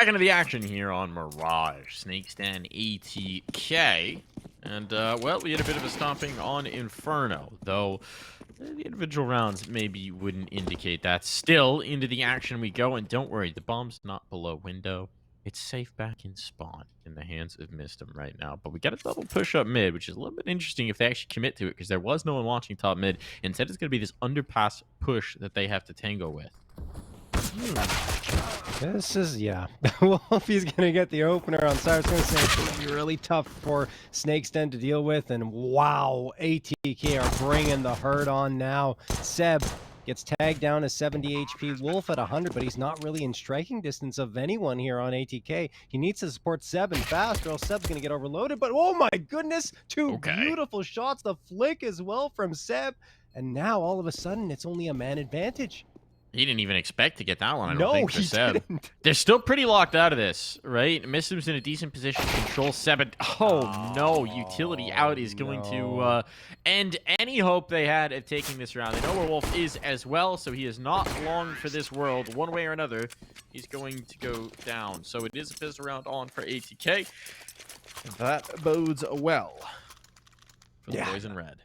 Back into the action here on Mirage, Snake's Den ATK. And, well, we had a bit of a stomping on Inferno, though the individual rounds maybe wouldn't indicate that. Still, into the action we go, and don't worry, the bomb's not below window. It's safe back in spawn in the hands of MisteM right now. But we got a double push up mid, which is a little bit interesting if they actually commit to it, because there was no one watching top mid. Instead, it's going to be this underpass push that they have to tango with. This is, yeah. Wolfie's going to get the opener on Cyrixx. Going to say it's going to be really tough for Snake's Den to deal with. And wow, ATK are bringing the hurt on now. Seb gets tagged down to 70 HP. Wolf at 100, but he's not really in striking distance of anyone here on ATK. He needs to support Seb and fast, or else Seb's going to get overloaded. But oh my goodness, two beautiful shots. The flick as well from Seb. And now all of a sudden, it's only a man advantage. He didn't even expect to get that one, I don't think, for Seb. They're still pretty locked out of this, right? MisteM's in a decent position to control Seb. Oh, no. Utility out is going to end any hope they had of taking this round. They know where Wolf is as well, so he is not long for this world. One way or another, he's going to go down. So it is a pistol round on for ATK. That bodes well for the boys in red.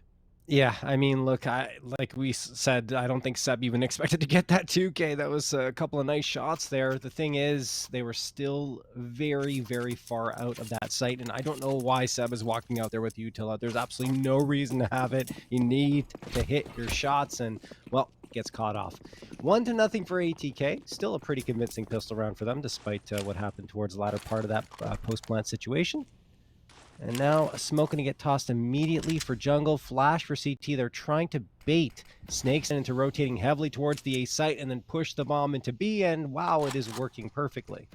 Yeah, I mean, look, like we said, I don't think Seb even expected to get that 2K. That was a couple of nice shots there. The thing is, they were still very, very far out of that site, and I don't know why Seb is walking out there with util out. There's absolutely no reason to have it. You need to hit your shots, and, well, gets caught off. 1-0 for ATK. Still a pretty convincing pistol round for them, despite what happened towards the latter part of that post-plant situation. And now a smoke going to get tossed immediately for jungle. Flash for CT. They're trying to bait Snakes into rotating heavily towards the A site and then push the bomb into B. And wow, it is working perfectly.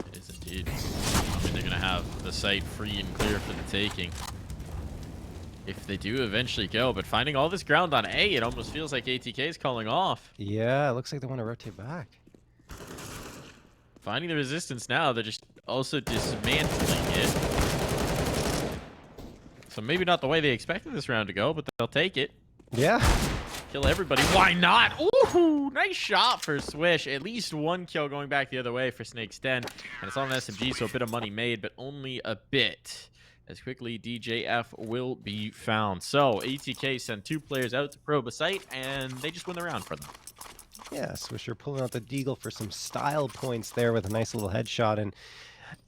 It is indeed. I mean, they're going to have the site free and clear for the taking. If they do eventually go, but finding all this ground on A, it almost feels like ATK is calling off. Yeah, it looks like they want to rotate back. Finding the resistance now, they're just also dismantling it. So maybe not the way they expected this round to go, but they'll take it. Yeah. Kill everybody. Why not? Ooh, nice shot for Swish. At least one kill going back the other way for Snake's Den. And it's on an SMG, so a bit of money made, but only a bit. As quickly, DJF will be found. So ATK sent 2 players out to probe a site, and they just win the round for them. Yeah, Swisher pulling out the deagle for some style points there with a nice little headshot. And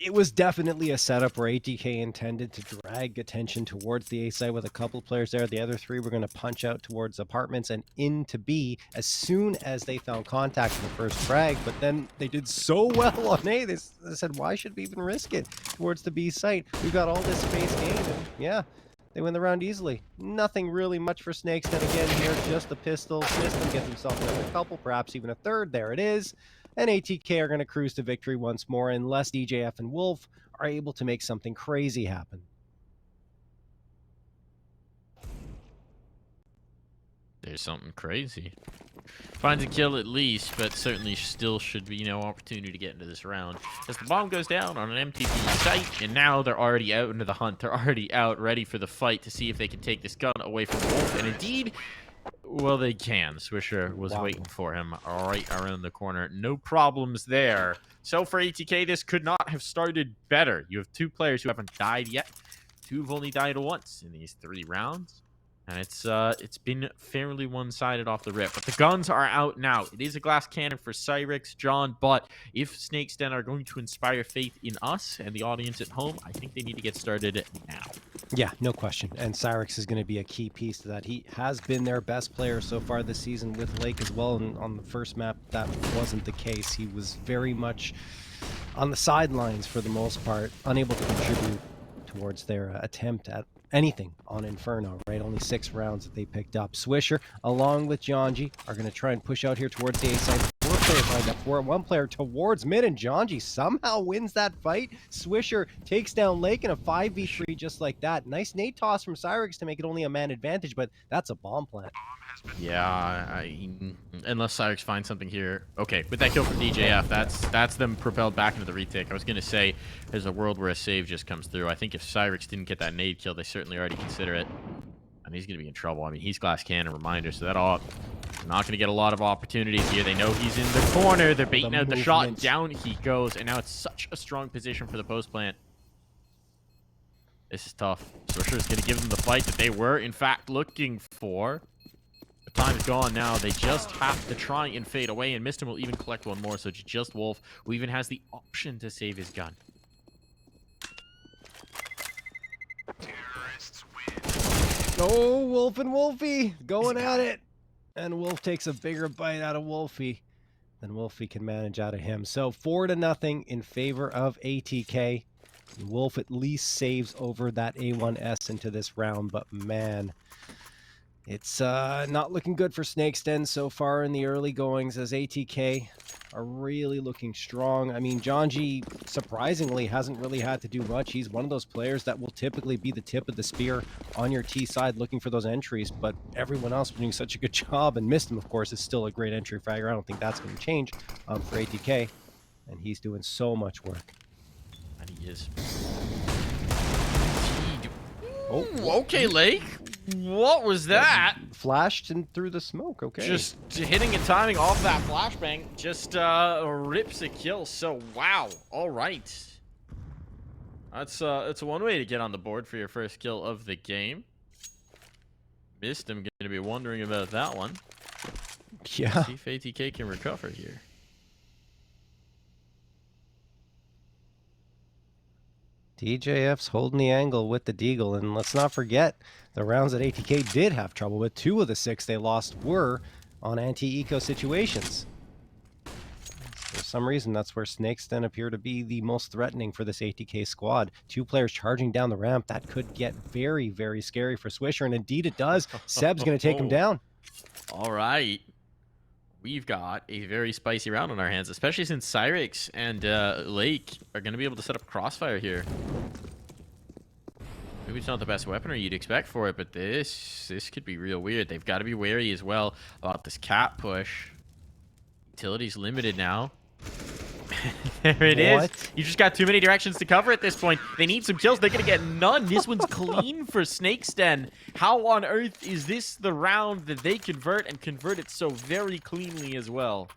it was definitely a setup where ATK intended to drag attention towards the A site with a couple players there. The other 3 were going to punch out towards apartments and into B as soon as they found contact in the first frag. But then they did so well on A, they said, why should we even risk it towards the B site? We've got all this space gained. And yeah, they win the round easily. Nothing really much for Snakes. Then again here, just the pistol. MisteM gets himself another couple, perhaps even a third. There it is. And ATK are going to cruise to victory once more, unless DJF and Wolf are able to make something crazy happen. There's something crazy. Finds a kill at least, but certainly still should be no opportunity to get into this round. As the bomb goes down on an MTP site, and now they're already out into the hunt. They're already out ready for the fight to see if they can take this gun away from Wolf. And indeed, well, they can. Swisher was waiting for him right around the corner. No problems there. So for ATK, this could not have started better. You have 2 players who haven't died yet. 2 have only died once in these 3 rounds. And it's been fairly one-sided off the rip. But the guns are out now. It is a glass cannon for Cyrixx, John. But if Snake's Den are going to inspire faith in us and the audience at home, I think they need to get started now. Yeah, no question. And Cyrixx is going to be a key piece to that. He has been their best player so far this season with Lake as well. And on the first map, that wasn't the case. He was very much on the sidelines for the most part, unable to contribute towards their attempt at anything on Inferno, right? Only 6 rounds that they picked up. Swisher, along with Jonji, are going to try and push out here towards the A side. 4 players lined up for it. 1 player towards mid, and Jonji somehow wins that fight. Swisher takes down Lake in a 5v3 just like that. Nice nade toss from Cyrixx to make it only a man advantage, but that's a bomb plant. Yeah, unless Cyrixx finds something here. Okay, with that kill from DJF, that's them propelled back into the retake. I was going to say there's a world where a save just comes through. I think if Cyrixx didn't get that nade kill, they certainly already consider it. and he's going to be in trouble. I mean, he's glass cannon reminder, so that all not going to get a lot of opportunities here. They know he's in the corner. They're baiting out the shot. Down he goes, and now it's such a strong position for the post plant. This is tough. Swisher is going to give them the fight that they were, in fact, looking for. The time is gone now. They just have to try and fade away, and MisteM will even collect one more, so just Wolf, who even has the option to save his gun. Oh, Wolf and Wolfy going at it. And Wolf takes a bigger bite out of Wolfy than Wolfy can manage out of him. So 4-0 in favor of ATK. Wolf at least saves over that A1S into this round, but man, it's not looking good for Snake's Den so far in the early goings, as ATK are really looking strong. I mean, Jonji surprisingly hasn't really had to do much. He's one of those players that will typically be the tip of the spear on your T side looking for those entries, but everyone else is doing such a good job, and MisteM, of course, is still a great entry fragger. I don't think that's going to change for ATK, and he's doing so much work. And he is. Oh, okay, Lake. What was that? Flashed and through the smoke, okay. Just hitting and timing off that flashbang just rips a kill. So, wow. All right. That's one way to get on the board for your first kill of the game. MisteM going to be wondering about that one. Yeah. See if ATK can recover here. DJF's holding the angle with the deagle, and let's not forget the rounds that ATK did have trouble with. 2 of the 6 they lost were on anti-eco situations. For some reason, that's where Snakes then appear to be the most threatening for this ATK squad. 2 players charging down the ramp. That could get very, very scary for Swisher, and indeed it does. Seb's going to take him down. All right. We've got a very spicy round on our hands, especially since Cyrixx and Lake are going to be able to set up crossfire here. Maybe it's not the best weaponry you'd expect for it, but this could be real weird. They've got to be wary as well about this cap push. Utility's limited now. There it is. You just got too many directions to cover at this point. They need some kills. They're going to get none. This one's clean for Snake's Den. How on earth is this the round that they convert, and convert it so very cleanly as well?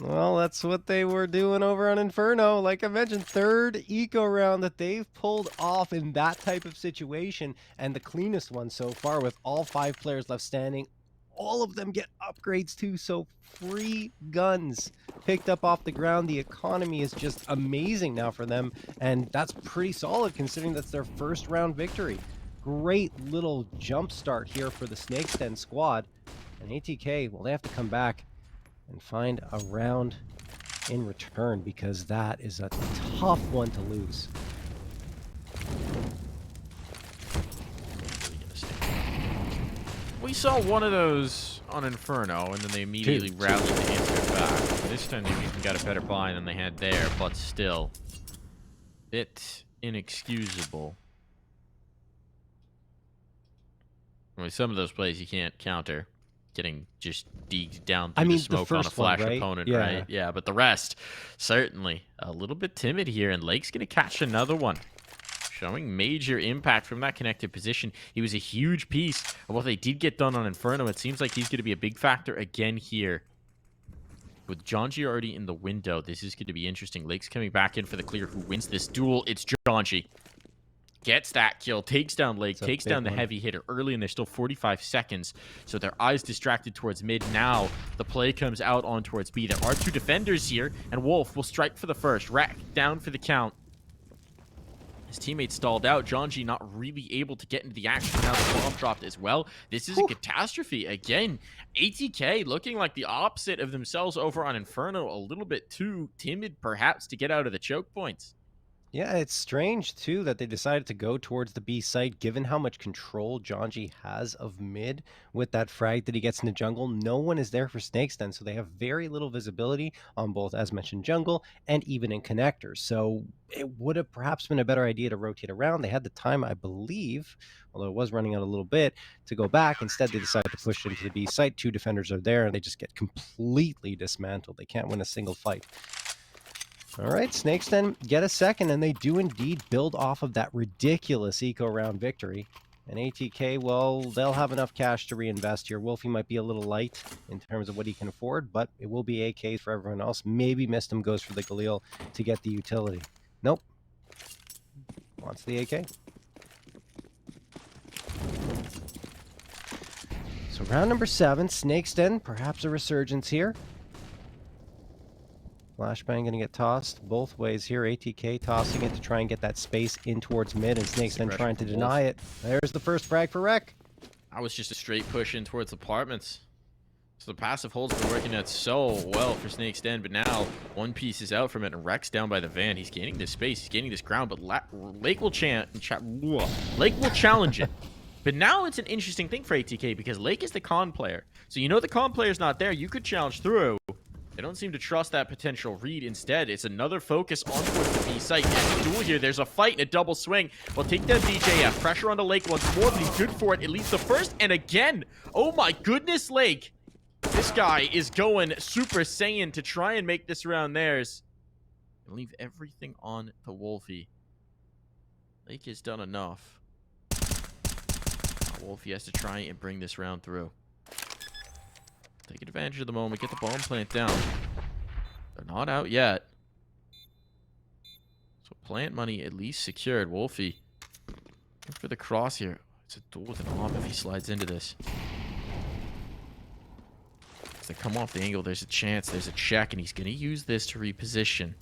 Well, that's what they were doing over on Inferno. Like I mentioned, 3rd eco round that they've pulled off in that type of situation, and the cleanest one so far with all 5 players left standing. All of them get upgrades too, so free guns picked up off the ground. The economy is just amazing now for them, and that's pretty solid considering that's their first round victory. Great little jump start here for the Snake's Den squad, and ATK, well, they have to come back and find a round in return, because that is a tough one to lose. We saw one of those on Inferno, and then they immediately rallied to answer back. This time they even got a better buy than they had there, but still, bit inexcusable. I mean, some of those plays you can't counter. Getting just digged down through the smoke on a flash opponent, right? Yeah, but the rest, certainly a little bit timid here, and Lake's going to catch another one. Showing major impact from that connected position. He was a huge piece of what they did get done on Inferno. It seems like he's going to be a big factor again here. With Jonji already in the window, this is going to be interesting. Lake's coming back in for the clear. Who wins this duel? It's Jonji. Gets that kill, takes down Lake, takes down the heavy hitter early, and there's still 45 seconds. So their eyes distracted towards mid. Now the play comes out on towards B. There are 2 defenders here, and Wolf will strike for the first. Rack down for the count. His teammates stalled out. Jonji not really able to get into the action. Now the bomb dropped as well. This is a catastrophe. Again, ATK looking like the opposite of themselves over on Inferno. A little bit too timid, perhaps, to get out of the choke points. Yeah, it's strange, too, that they decided to go towards the B site, given how much control Jonji has of mid with that frag that he gets in the jungle. No one is there for Snake's Den, so they have very little visibility on both, as mentioned, jungle and even in connectors. So it would have perhaps been a better idea to rotate around. They had the time, I believe, although it was running out a little bit, to go back. Instead, they decided to push into the B site. 2 defenders are there, and they just get completely dismantled. They can't win a single fight. All right, Snake's Den get a second, and they do indeed build off of that ridiculous eco round victory. And ATK, well, they'll have enough cash to reinvest here. Wolfy might be a little light in terms of what he can afford, but it will be AKs for everyone else. Maybe MisteM goes for the Galil to get the utility. Nope. Wants the AK. So round number 7, Snake's Den, perhaps a resurgence here. Flashbang going to get tossed both ways here. ATK tossing it to try and get that space in towards mid, and Snake's Den trying to deny it. There's the first frag for Wreck. That was just a straight push in towards apartments. So the passive hold's been working out so well for Snake's Den, but now one piece is out from it, and Wreck's down by the van. He's gaining this space, he's gaining this ground, but Lake will challenge it. But now it's an interesting thing for ATK because Lake is the con player. So you know the con player's not there. You could challenge through. They don't seem to trust that potential read. Instead, it's another focus on towards the B site. And duel here, there's a fight and a double swing. Well, take down DJF. Pressure on the Lake once more, but he's good for it. It leads the first, and again. Oh my goodness, Lake. This guy is going Super Saiyan to try and make this round theirs. And leave everything on the Wolfy. Lake has done enough. Wolfy has to try and bring this round through. Take advantage of the moment, get the bomb plant down. They're not out yet. So plant money at least secured. Wolfy looking for the cross here. It's a duel with an op if he slides into this. As they come off the angle, there's a chance, there's a check, and he's going to use this to reposition.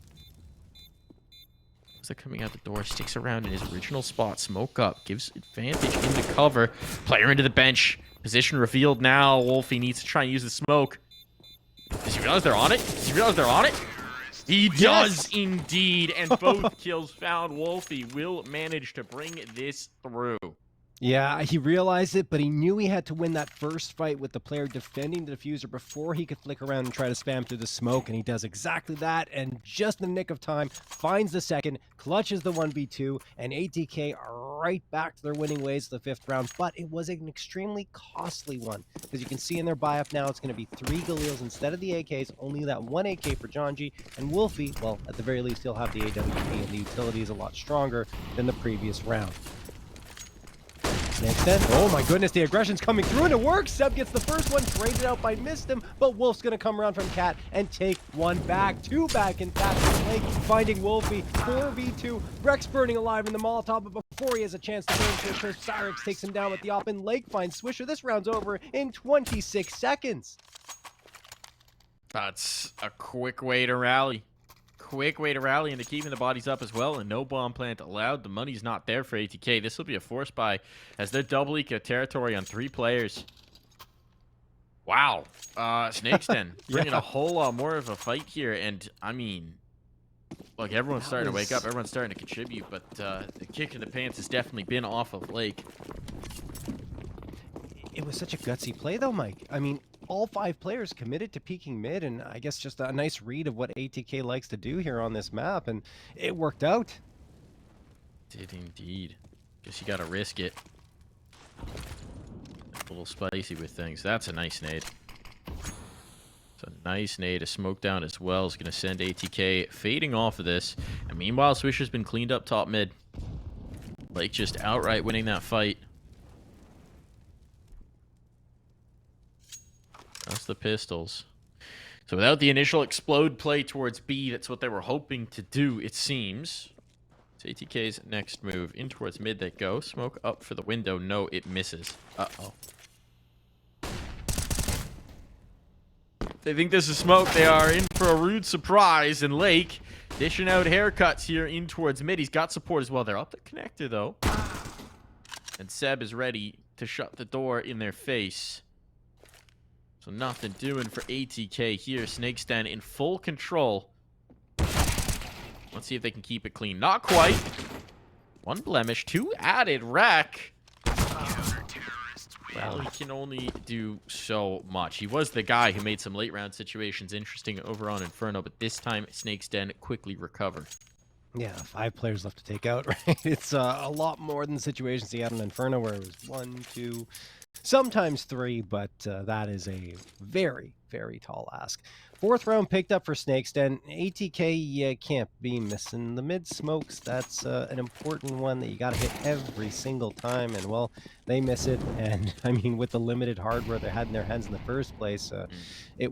As they're coming out the door, sticks around in his original spot, smoke up, gives advantage into cover. Player into the bench. Position revealed now. Wolfy needs to try and use the smoke. Does he realize they're on it? Does he realize they're on it? He does indeed. And both kills found. Wolfy will manage to bring this through. Yeah, he realized it, but he knew he had to win that first fight with the player defending the diffuser before he could flick around and try to spam through the smoke, and he does exactly that, and just in the nick of time, finds the second, clutches the 1v2, and ATK are right back to their winning ways the 5th round, but it was an extremely costly one, because you can see in their buy-up now, it's going to be 3 Galils instead of the AKs, only that 1 AK for John G, and Wolfy, well, at the very least, he'll have the AWP, and the utility is a lot stronger than the previous round. Next then, oh my goodness, the aggression's coming through and it works! Seb gets the first one, traded out by MisteM, but Wolf's gonna come around from Cat and take one back. 2 back in fact, Lake finding Wolfy, 4v2, Rex burning alive in the Molotov, but before he has a chance to turn Swisher, Cyrixx takes him down with the op, and Lake finds Swisher. This round's over in 26 seconds. That's a quick way to rally. Quick way to rally into keeping the bodies up as well, and no bomb plant allowed. The money's not there for ATK. This will be a force buy as they're double eco territory on 3 players. Wow. Snake's Den bringing a whole lot more of a fight here, and I mean, look, everyone's starting to wake up, everyone's starting to contribute, but the kick in the pants has definitely been off of Lake. It was such a gutsy play though, Mike. I mean, all 5 players committed to peeking mid, and I guess just a nice read of what ATK likes to do here on this map, and it worked out. Did indeed. Guess you gotta risk it. A little spicy with things. That's a nice nade. It's a nice nade. A smoke down as well is gonna send ATK fading off of this. And meanwhile, Swisher's been cleaned up top mid. Lake just outright winning that fight. That's the pistols. So without the initial explode play towards B, that's what they were hoping to do, it seems. It's ATK's next move. In towards mid they go. Smoke up for the window. No, it misses. Uh-oh. They think this is smoke. They are in for a rude surprise. And Lake dishing out haircuts here in towards mid. He's got support as well. They're up the connector, though. And Seb is ready to shut the door in their face. So nothing doing for ATK here. Snake's Den in full control. Let's see if they can keep it clean. Not quite. 1 blemish, 2 added. Wreck. Well, he can only do so much. He was the guy who made some late round situations interesting over on Inferno, but this time Snake's Den quickly recovered. Yeah, 5 players left to take out, right? It's a lot more than situations he had on Inferno where it was 1, 2, sometimes 3, but that is a very, very tall ask. 4th round picked up for Snakes Den. ATK, you can't be missing the mid smokes. That's an important one that you got to hit every single time. And, well, they miss it. And, I mean, with the limited hardware they had in their hands in the first place, it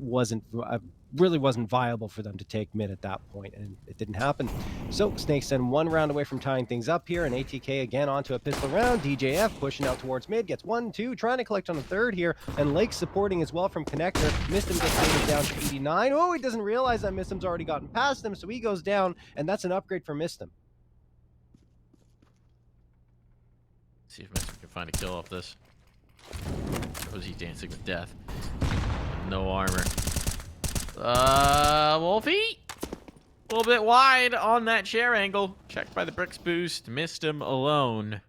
really wasn't viable for them to take mid at that point, and it didn't happen. So Snakes Den 1 round away from tying things up here, and ATK again onto a pistol round. DJF pushing out towards mid, gets 1, 2, trying to collect on a 3rd here, and Lake supporting as well from Connector. MisteM gets taken down to 89. Oh, he doesn't realize that MisteM's already gotten past him, so he goes down, and that's an upgrade for MisteM. See if MisteM can find a kill off this. Or is he dancing with death? No armor. Wolfy? A little bit wide on that chair angle. Checked by the bricks boost. MisteM alone.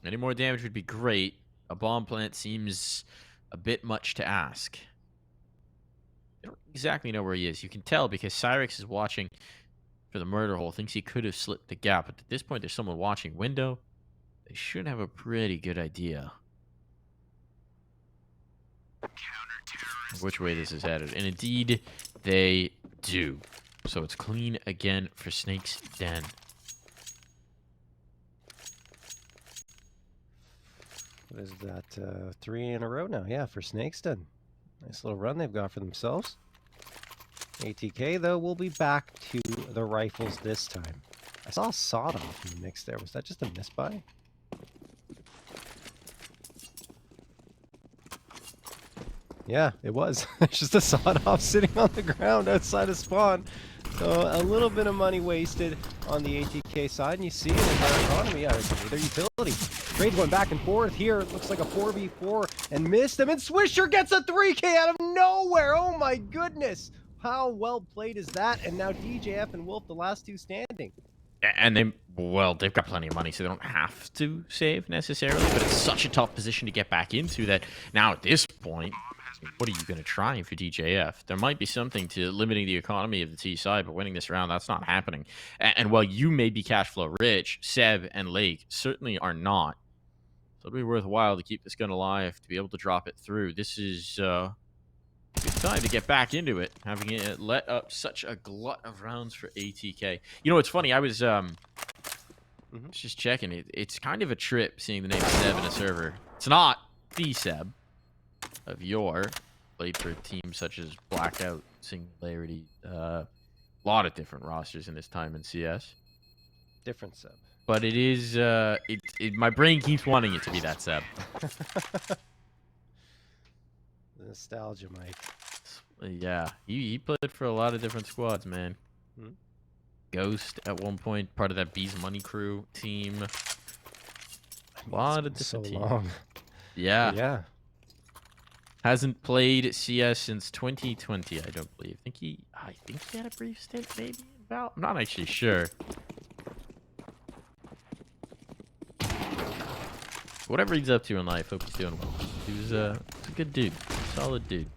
Any more damage would be great. A bomb plant seems a bit much to ask. I don't exactly know where he is. You can tell because Cyrixx is watching for the murder hole. Thinks he could have slipped the gap. But at this point, there's someone watching window. They should have a pretty good idea which way this is headed. And indeed, they do. So it's clean again for Snakes Den. What is that? 3 in a row now. Yeah, for Snakes Den. Nice little run they've got for themselves. ATK, though, will be back to the rifles this time. I saw a sawed-off in the mix there. Was that just a misbuy? Yeah, it was. It's just a sawed-off sitting on the ground outside of spawn. So a little bit of money wasted on the ATK side, and you see it in their economy. Yeah, their utility. Trade going back and forth here. It looks like a 4v4, and MisteM, and Swisher gets a 3K out of nowhere. Oh my goodness. How well played is that? And now DJF and Wolf, the last 2 standing. And they've got plenty of money, so they don't have to save necessarily, but it's such a tough position to get back into that now at this point, what are you going to try if you're DJF? There might be something to limiting the economy of the T side, but winning this round, that's not happening. And while you may be cash flow rich, Seb and Lake certainly are not. So it'll be worthwhile to keep this gun alive, to be able to drop it through. This is a good time to get back into it, having it let up such a glut of rounds for ATK. You know, it's funny, I was just checking it. It's kind of a trip seeing the name Seb in a server. It's not the Seb of yore. Played for teams such as Blackout, Singularity, a lot of different rosters in his time in CS. Different Seb. But it is, my brain keeps wanting it to be that Seb. Nostalgia, Mike. Yeah, he played for a lot of different squads, man. Ghost at one point, part of that Bees Money Crew team. A lot of different teams. Long. Yeah. Yeah. Hasn't played CS since 2020, I don't believe. I think he had a brief stint, maybe. I'm not actually sure. Whatever he's up to in life, hope he's doing well. He's a good dude, solid dude.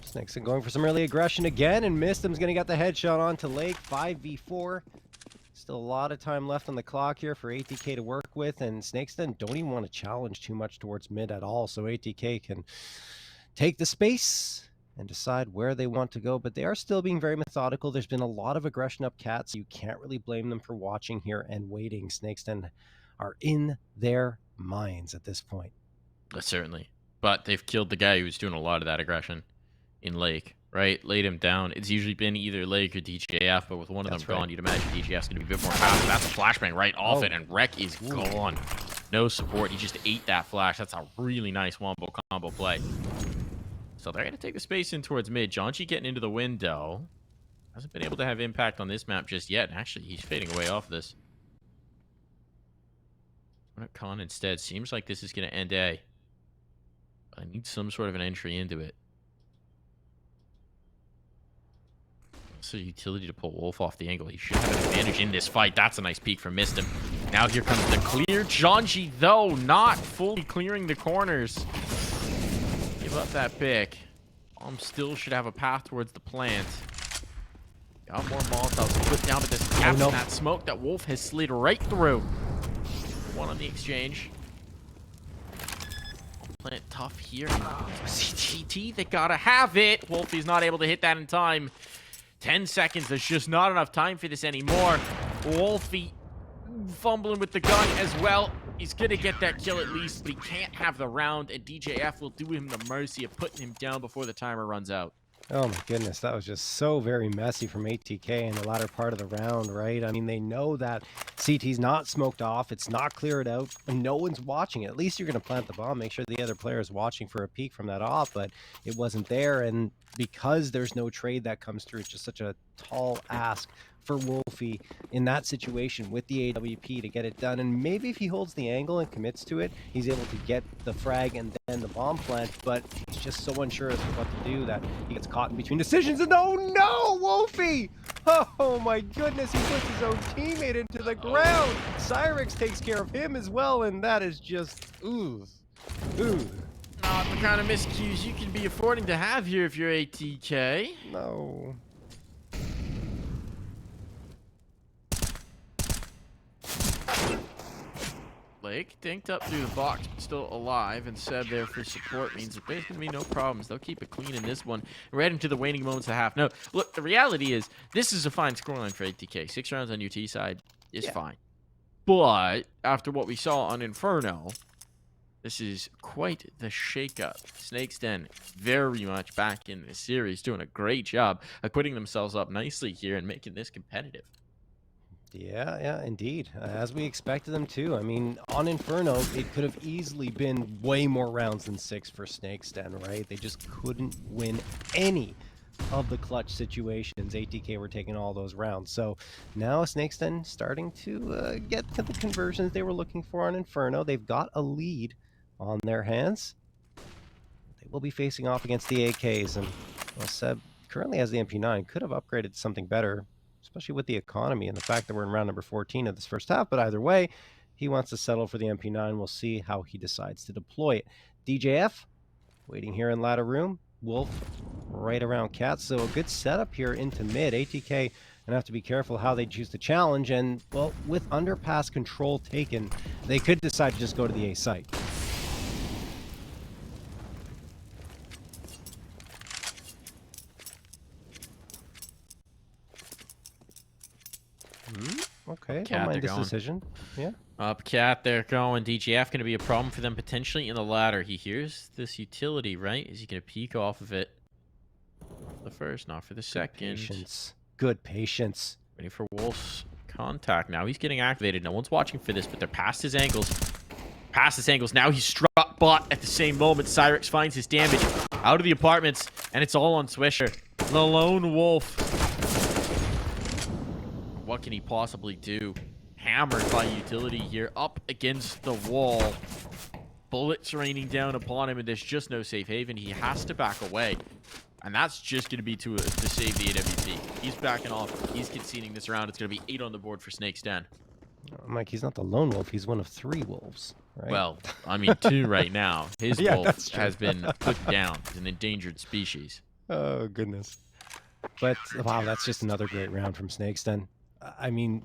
Snakes are going for some early aggression again, and MisteM's going to get the headshot onto Lake. 5v4. Still a lot of time left on the clock here for ATK to work with, and Snakes then don't even want to challenge too much towards mid at all, so ATK can take the space and decide where they want to go, but they are still being very methodical. There's been a lot of aggression up cat, so you can't really blame them for watching here and waiting. Snakes then are in their minds at this point. Certainly. But they've killed the guy who was doing a lot of that aggression in Lake. Right, laid him down. It's usually been either Lake or DJF, but with one of them gone, you'd imagine DJF's going to be a bit more fast. That's a flashbang right off it, and Wreck is gone. No support. He just ate that flash. That's a really nice wombo combo play. So they're going to take the space in towards mid. Jonchi getting into the window. Hasn't been able to have impact on this map just yet. Actually, he's fading away off this. Con instead. Seems like this is going to end A. I need some sort of an entry into it. So utility to pull Wolf off the angle. He should have an advantage in this fight. That's a nice peek from MisteM. Now here comes the clear. Jonchi, though, not fully clearing the corners. Give up that pick. Bomb still should have a path towards the plant. Got more Molotovs to put down, but this gaps in that smoke that Wolf has slid right through. one on the exchange. Plant tough here. CTT, they gotta have it. Wolfie's not able to hit that in time. 10 seconds, there's just not enough time for this anymore. Wolfie fumbling with the gun as well. He's gonna get that kill at least, but he can't have the round, and DJF will do him the mercy of putting him down before the timer runs out. Oh my goodness, that was just so very messy from Atk in the latter part of the round, right? I mean, they know that CT's not smoked off, it's not cleared out, and no one's watching it. At least you're going to plant the bomb, make sure the other player is watching for a peek from that off, but it wasn't there, and because there's no trade that comes through, it's just such a tall ask for Wolfie in that situation with the AWP to get it done. And maybe if he holds the angle and commits to it, he's able to get the frag and then the bomb plant, but he's just so unsure as to what to do that he gets caught in between decisions. And oh no, Wolfie! Oh my goodness, he puts his own teammate into the ground. Cyrixx takes care of him as well, and that is just ooh. Not the kind of miscues you can be affording to have here if you're ATK. No. Lake dinked up through the box, but still alive, and Seb there for support means that there's going to be no problems. They'll keep it clean in this one. We're heading to the waning moments of half. No, look, the reality is this is a fine scoreline for ATK. 6 rounds on UT side is fine. But after what we saw on Inferno, this is quite the shakeup. Snake's Den very much back in this series, doing a great job of putting themselves up nicely here and making this competitive. Yeah, indeed. As we expected them to. I mean, on Inferno, it could have easily been way more rounds than 6 for Snake's Den, right? They just couldn't win any of the clutch situations. ATK were taking all those rounds. So now Snake's Den starting to get to the conversions they were looking for on Inferno. They've got a lead on their hands. They will be facing off against the AKs. And well, Seb currently has the MP9. Could have upgraded to something better, especially with the economy and the fact that we're in round number 14 of this first half. But either way, he wants to settle for the MP9. We'll see how he decides to deploy it. DJF waiting here in ladder room. Wolf right around Cat. So a good setup here into mid. ATK gonna have to be careful how they choose to challenge. And well, with underpass control taken, they could decide to just go to the A site. Okay, don't mind this decision. Yeah. Up Cat, they're going. DGF going to be a problem for them potentially in the ladder. He hears this utility, right? Is he going to peek off of it? The first, not for the second. Patience. Good patience. Ready for Wolf's contact. Now he's getting activated. No one's watching for this, but they're past his angles. Past his angles. Now he's struck bot at the same moment. Cyrixx finds his damage out of the apartments, and it's all on Swisher. The lone wolf. What can he possibly do? Hammered by utility here, up against the wall. Bullets raining down upon him, and there's just no safe haven. He has to back away, and that's just going to be to save the AWP. He's backing off. He's conceding this round. It's going to be 8 on the board for Snake's Den. Mike, he's not the lone wolf. He's one of 3 wolves, right? Well, I mean 2 right now. His yeah, wolf has been put down. He's an endangered species. Oh, goodness. But, wow, that's just another great round from Snake's Den. I mean,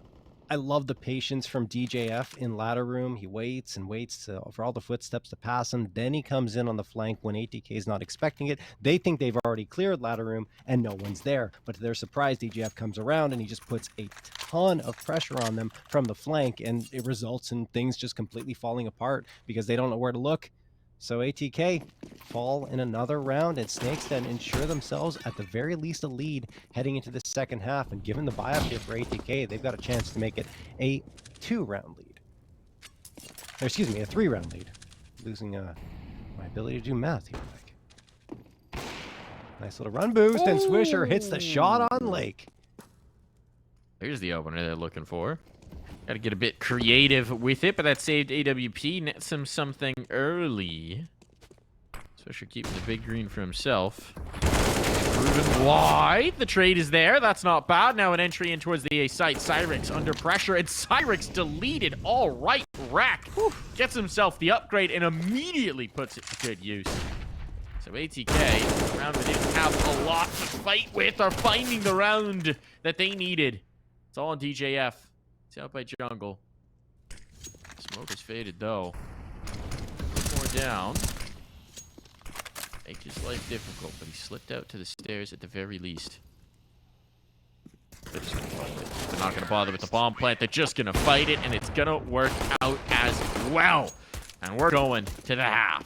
I love the patience from DJF in ladder room. He waits and waits for all the footsteps to pass him. Then he comes in on the flank when ATK is not expecting it. They think they've already cleared ladder room and no one's there. But to their surprise, DJF comes around and he just puts a ton of pressure on them from the flank. And it results in things just completely falling apart because they don't know where to look. So ATK fall in another round, and Snake's Den ensure themselves at the very least a lead heading into the second half. And given the buy-up here for ATK, they've got a chance to make it a 2-round lead. Or excuse me, a 3-round lead. Losing my ability to do math here, Mike. Nice little run boost, and Swisher hits the shot on Lake. There's the opener they're looking for. Got to get a bit creative with it, but that saved AWP. Nets him something early. Swisher keeping the big green for himself. Proven wide. The trade is there. That's not bad. Now an entry in towards the A site. Cyrixx under pressure, and Cyrixx deleted. All right, rack. Gets himself the upgrade and immediately puts it to good use. So ATK, round they didn't have a lot to fight with, are finding the round that they needed. It's all on DJF. It's out by jungle. Smoke is faded, though. More down. Make his life difficult, but he slipped out to the stairs at the very least. They're just gonna fight it. They're not gonna bother with the bomb plant. They're just gonna fight it, and it's gonna work out as well. And we're going to the half.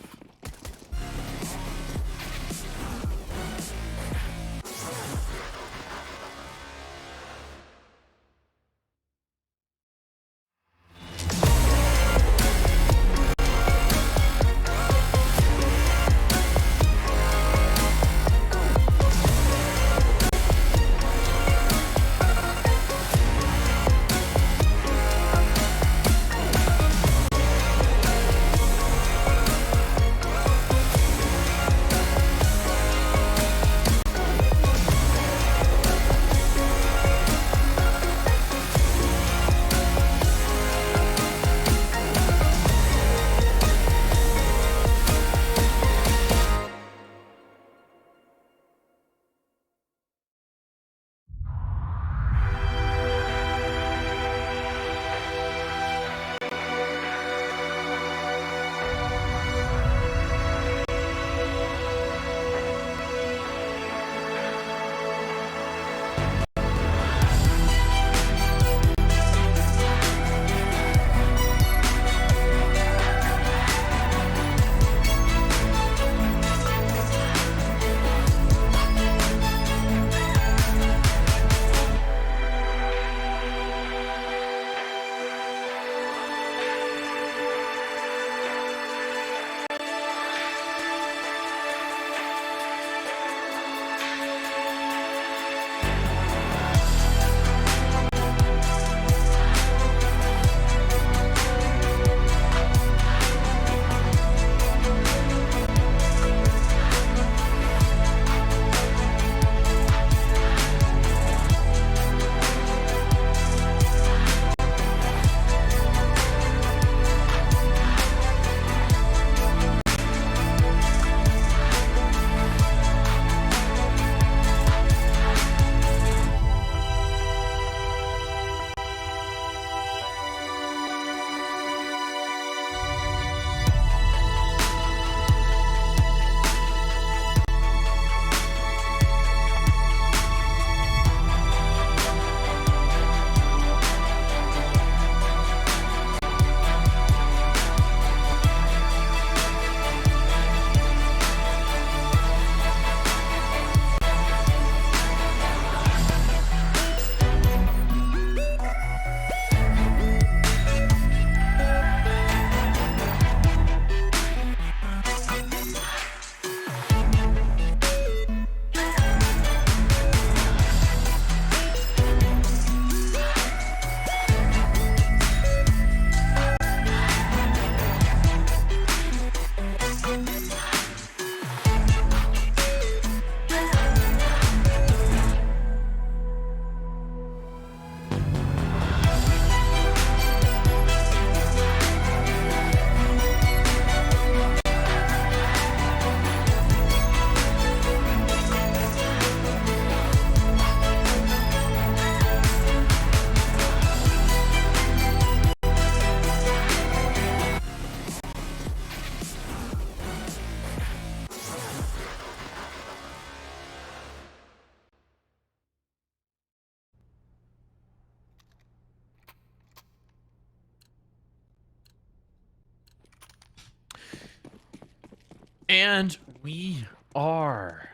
And we are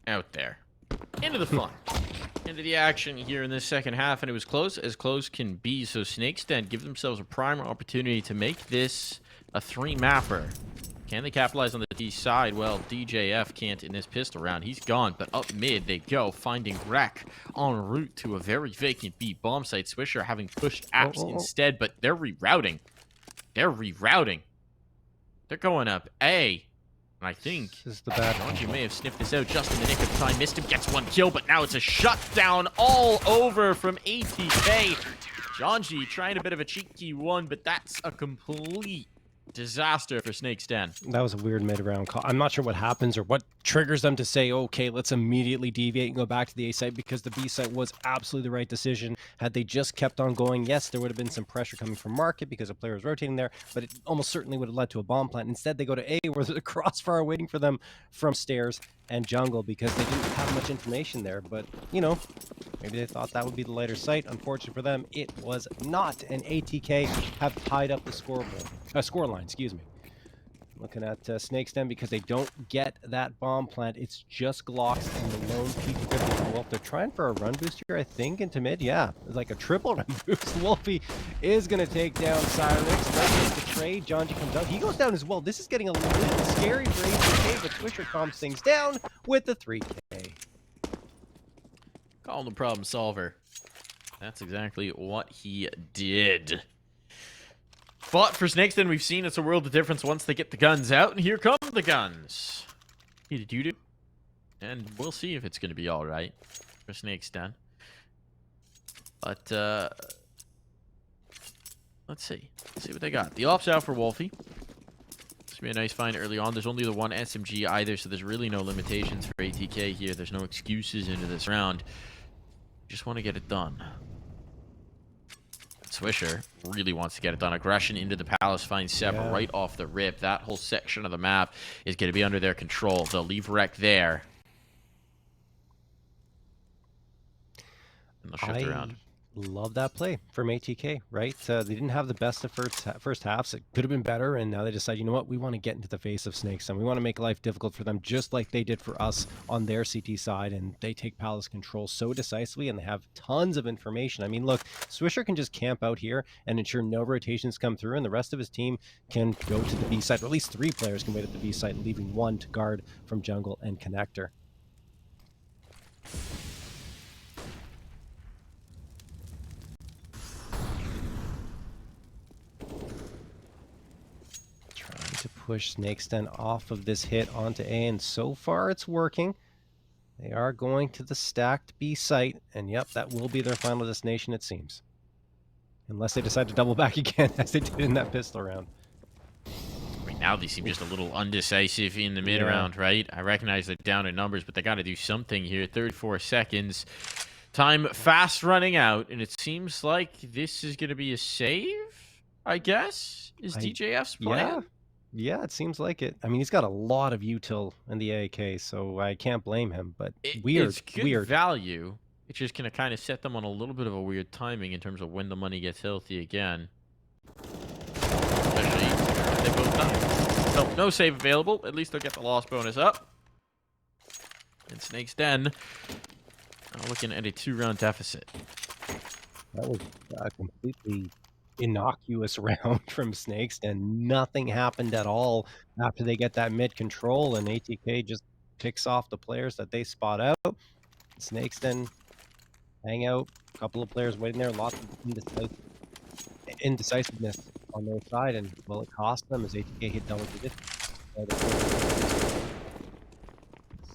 out there. Into the fun. Into the action here in this second half, and it was close as close can be. So Snake's Den give themselves a prime opportunity to make this a 3-mapper. Can they capitalize on the D side? Well, DJF can't in this pistol round. He's gone, but up mid they go, finding Wreck en route to a very vacant B bomb site. Swisher having pushed apps instead, but they're rerouting. They're rerouting. They're going up A. And I think this is the bad one. Janji may have sniffed this out just in the nick of time. MisteM gets one kill, but now it's a shutdown all over from Atk. Janji trying a bit of a cheeky one, but that's a complete Disaster for Snake's Den. That was a weird mid-round call. I'm not sure what happens or what triggers them to say, okay, let's immediately deviate and go back to the A site, because the B site was absolutely the right decision. Had they just kept on going, yes, there would have been some pressure coming from market because a player was rotating there, but it almost certainly would have led to a bomb plant. Instead, they go to A, where there's a crossfire waiting for them from stairs and jungle, because they didn't have much information there. But, you know, maybe they thought that would be the lighter site. Unfortunately for them, it was not. And ATK have tied up the scoreline, excuse me. Looking at Snake's Den, because they don't get that bomb plant. It's just Glocks and the lone P50 Wolf. They're trying for a run boost here, I think, into mid. Yeah, it's like a triple run boost. Wolfy is going to take down Cyrixx. That's the trade. Jonji comes out. He goes down as well. This is getting a little scary for ATK, but Swisher calms things down with the 3K. Call him the problem solver. That's exactly what he did. But for Snake's Den, we've seen it's a world of difference once they get the guns out, and here come the guns. Hey, did you do? And we'll see if it's going to be all right for Snake's Den. But let's see. Let's see what they got. The ops out for Wolfy. This will be a nice find early on. There's only the one SMG either, so there's really no limitations for ATK here. There's no excuses into this round. Just want to get it done. Swisher really wants to get it done. Aggression into the palace finds Seb right off the rip. That whole section of the map is going to be under their control. They'll leave Wreck there. And they'll shift around. Love that play from ATK, right? They didn't have the best of first halves. It could have been better, and now they decide, you know what, we want to get into the face of Snake's Den. We want to make life difficult for them, just like they did for us on their CT side, and they take Palace control so decisively, and they have tons of information. I mean, look, Swisher can just camp out here and ensure no rotations come through, and the rest of his team can go to the B side, or at least 3 players can wait at the B side, leaving 1 to guard from jungle and connector. To push Snake's Den off of this hit onto A, and so far it's working. They are going to the stacked B site, and yep, that will be their final destination, it seems. Unless they decide to double back again, as they did in that pistol round. Right now, they seem just a little undecisive in the mid round, right? I recognize they're down in numbers, but they got to do something here. 34 seconds. Time fast running out, and it seems like this is going to be a save, I guess, is DJF's plan. Yeah, it seems like it. I mean, he's got a lot of util in the AK, so I can't blame him, but It's good value. It's just going to kind of set them on a little bit of a weird timing in terms of when the money gets healthy again. Especially if they both die. So, no save available. At least they'll get the loss bonus up. And Snake's Den looking at a 2-round deficit. That was completely innocuous round from Snake's Den. Nothing happened at all after they get that mid control, and ATK just picks off the players that they spot out. Snake's Den hang out, a couple of players waiting there, lots of indecisiveness on their side, and well, it cost them as ATK hit double digits.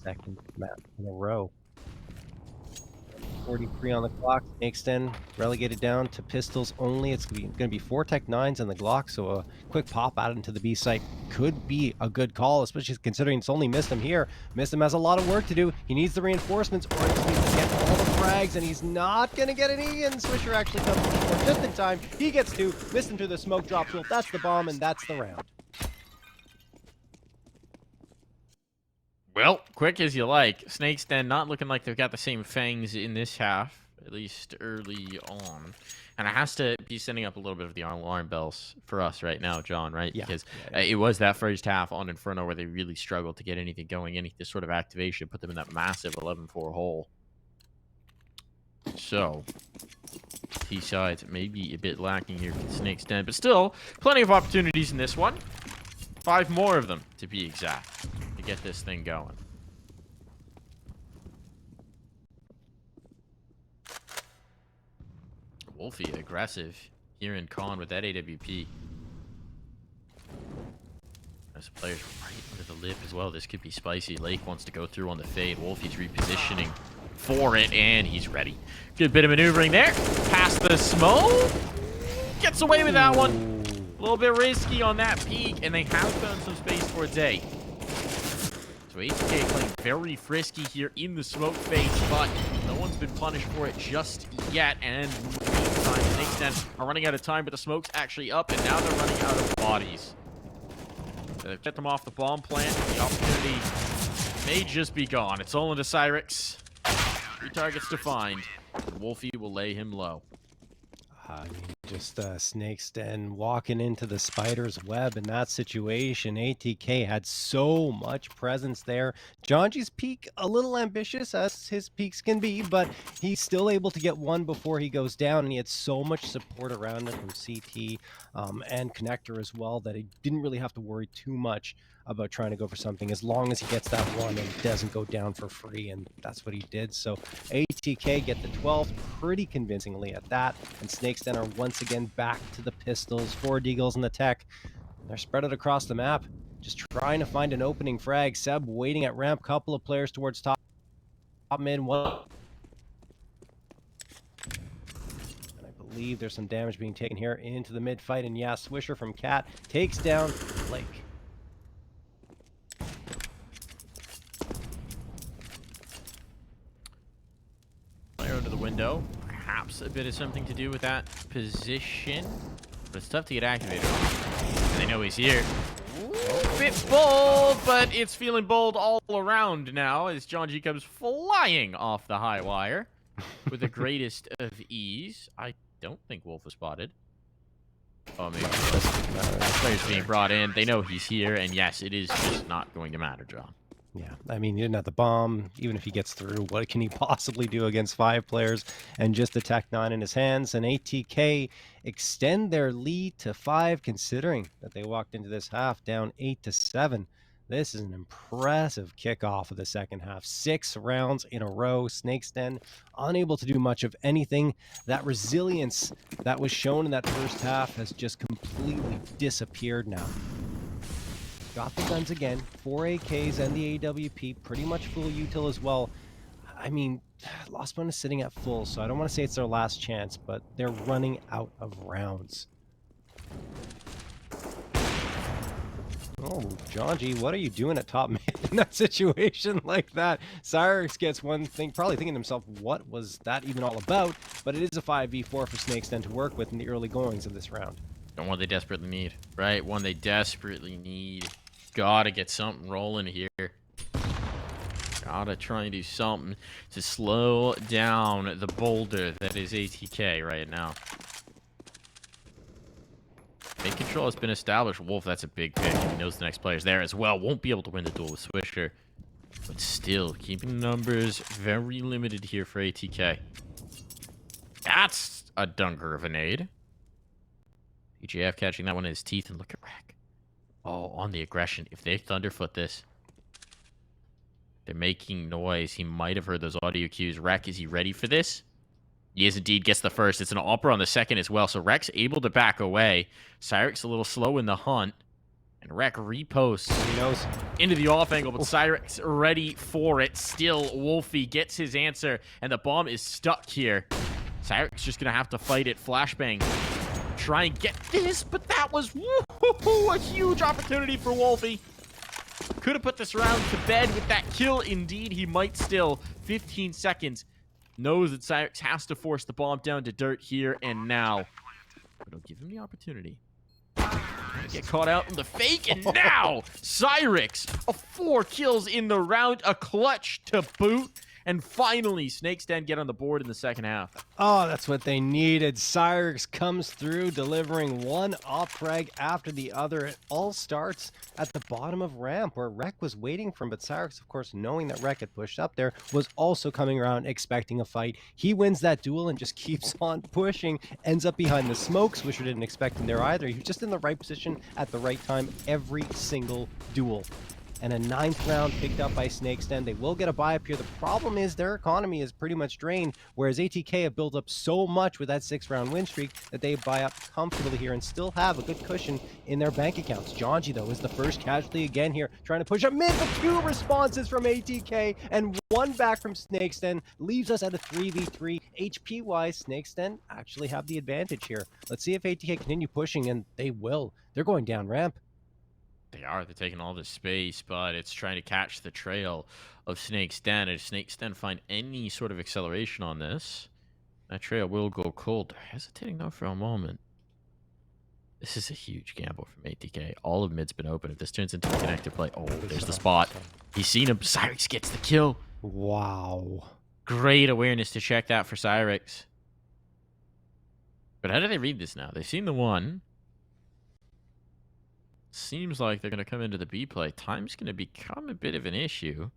Second map in a row. 43 on the clock. Snake's Den relegated down to pistols only. It's going to be 4 Tech 9s and the Glock, so a quick pop out into the B site could be a good call, especially considering it's only MisteM here. MisteM has a lot of work to do. He needs the reinforcements, or he needs to get all the frags, and he's not going to get any, and Swisher actually comes to just in time. He gets 2. MisteM through the smoke drop tool. That's the bomb, and that's the round. Well, quick as you like. Snake's Den not looking like they've got the same fangs in this half, at least early on. And it has to be sending up a little bit of the alarm bells for us right now, John, right? Yeah. Because it was that first half on Inferno where they really struggled to get anything going, any sort of activation, put them in that massive 11-4 hole. So, T-sides maybe a bit lacking here for Snake's Den, but still, plenty of opportunities in this one. 5 more of them, to be exact, to get this thing going. Wolfy aggressive here in Con with that AWP. There's players right under the lip as well. This could be spicy. Lake wants to go through on the fade. Wolfy's repositioning for it, and he's ready. Good bit of maneuvering there. Past the smoke. Gets away with that one. A little bit risky on that peak, and they have found some space towards A. So Atk playing very frisky here in the smoke phase, but no one's been punished for it just yet. And meantime, SDG are running out of time, but the smoke's actually up, and now they're running out of bodies. So they've kept them off the bomb plant. The opportunity may just be gone. It's all into Cyrixx. 3 targets to find. Wolfy will lay him low. I mean, just SDG walking into the spider's web in that situation. Atk had so much presence there. Jonji's peak, a little ambitious as his peaks can be, but he's still able to get one before he goes down, and he had so much support around him from CT and Connector as well that he didn't really have to worry too much about trying to go for something as long as he gets that one and doesn't go down for free, and that's what he did. So Atk get the 12th pretty convincingly at that, and SDG are once again back to the pistols. 4 deagles in the tech. They're spread out across the map, just trying to find an opening frag. Seb waiting at ramp, couple of players towards top mid, one. And I believe there's some damage being taken here into the mid fight, and yeah, Swisher from Cat takes down Blake. Under the window, perhaps a bit of something to do with that position, but it's tough to get activated on. And they know he's here. A bit bold, but it's feeling bold all around now as Jonji comes flying off the high wire with the greatest of ease. I don't think Wolf was spotted. Oh, maybe players being brought in. They know he's here, and yes, it is just not going to matter, John. Yeah, I mean, he didn't have the bomb. Even if he gets through, what can he possibly do against 5 players and just a Tech-9 in his hands? And Atk extend their lead to 5, considering that they walked into this half down 8-7. This is an impressive kickoff of the second half. 6 rounds in a row. SDG unable to do much of anything. That resilience that was shown in that first half has just completely disappeared now. Got the guns again, 4 AKs and the AWP, pretty much full util as well. I mean, Lost One is sitting at full, so I don't want to say it's their last chance, but they're running out of rounds. Oh, Jonji, what are you doing at top mid in that situation like that? Cyrixx gets one thing, probably thinking to himself, what was that even all about? But it is a 5v4 for SDG to work with in the early goings of this round. And one they desperately need, right? One they desperately need. Gotta get something rolling here. Gotta try and do something to slow down the boulder that is Atk right now. Main control has been established. Wolf, that's a big pick. He knows the next player's there as well. Won't be able to win the duel with Swisher. But still, keeping the numbers very limited here for Atk. That's a dunker of a nade. EJF catching that one in his teeth, and look at Rack. Oh, on the aggression. If they thunderfoot this, they're making noise. He might have heard those audio cues. Rack, is he ready for this? He is indeed. Gets the first. It's an opera on the second as well. So Rack's able to back away. Cyrixx a little slow in the hunt. And Rack reposts. He knows. Into the off angle, but Cyrixx ready for it. Still, Wolfy gets his answer, and the bomb is stuck here. Cyrixx just going to have to fight it. Flashbang. Try and get this, but that was a huge opportunity for Wolfy. Could have put this round to bed with that kill. Indeed, he might still. 15 seconds. Knows that Cyrixx has to force the bomb down to dirt here and now. But it'll give him the opportunity. Get caught out in the fake, and now Cyrixx, 4 kills in the round, a clutch to boot. And finally, SDG get on the board in the second half. Oh, that's what they needed. Cyrixx comes through, delivering one op frag after the other. It all starts at the bottom of ramp, where Rek was waiting for him. But Cyrixx, of course, knowing that Rek had pushed up there, was also coming around expecting a fight. He wins that duel and just keeps on pushing. Ends up behind the smoke. Swisher didn't expect him there either. He was just in the right position at the right time every single duel. and a 9th round picked up by SDG.Den. They will get a buy up here. The problem is their economy is pretty much drained, whereas ATK have built up so much with that 6-round win streak that they buy up comfortably here and still have a good cushion in their bank accounts. Jonji, though, is the first casualty again here, trying to push up mid, but 2 responses from ATK and 1 back from SDG.Den leaves us at a 3v3. HP-wise, SDG.Den actually have the advantage here. Let's see if ATK continue pushing, and they will. They're going down ramp. They are. They're taking all this space, but it's trying to catch the trail of SDG.Den. If SDG.Den find any sort of acceleration on this, that trail will go cold. They're hesitating, though, for a moment. This is a huge gamble from ATK. All of mid's been open. If this turns into a connected play... Oh, there's the spot. He's seen him. Cyrixx gets the kill. Wow. Great awareness to check that for Cyrixx. But how do they read this now? They've seen the 1. Seems like they're going to come into the B play. Time's going to become a bit of an issue.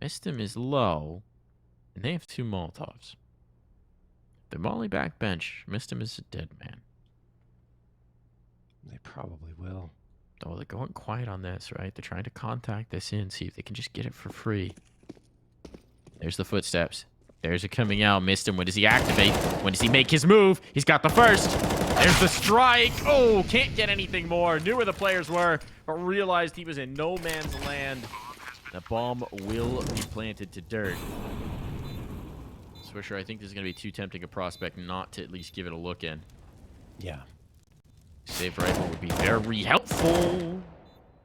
MisteM is low, and they have 2 Molotovs. The Molly back bench. MisteM is a dead man. They probably will. Oh, they're going quiet on this, right? They're trying to contact this in, see if they can just get it for free. There's the footsteps. There's it coming out. MisteM, when does he activate? When does he make his move? He's got the first. There's the strike. Oh, can't get anything more. Knew where the players were, but realized he was in no man's land. The bomb will be planted to dirt. Swisher, I think this is going to be too tempting a prospect not to at least give it a look in. Yeah. Save rifle would be very helpful.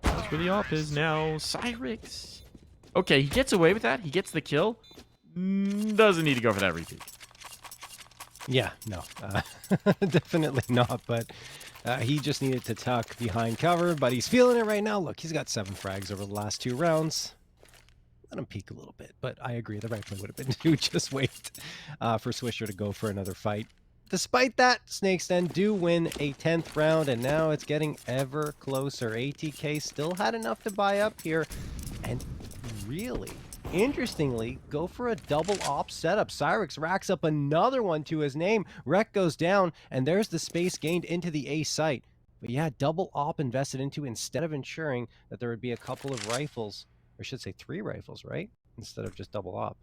That's where the op is now. Cyrixx. Okay, he gets away with that. He gets the kill. Doesn't need to go for that repeat. Yeah, no. Definitely not, but he just needed to tuck behind cover, but he's feeling it right now. Look, he's got 7 frags over the last 2 rounds. Let him peek a little bit, but I agree. The right play would have been to just wait for Swisher to go for another fight. Despite that, SDG.Den do win a 10th round, and now it's getting ever closer. ATK still had enough to buy up here, and really, interestingly, go for a double op setup. Cyrixx racks up another one to his name. Wreck goes down, and there's the space gained into the A site. But yeah, double op invested into instead of ensuring that there would be a couple of rifles, or I should say 3 rifles, right? Instead of just double op.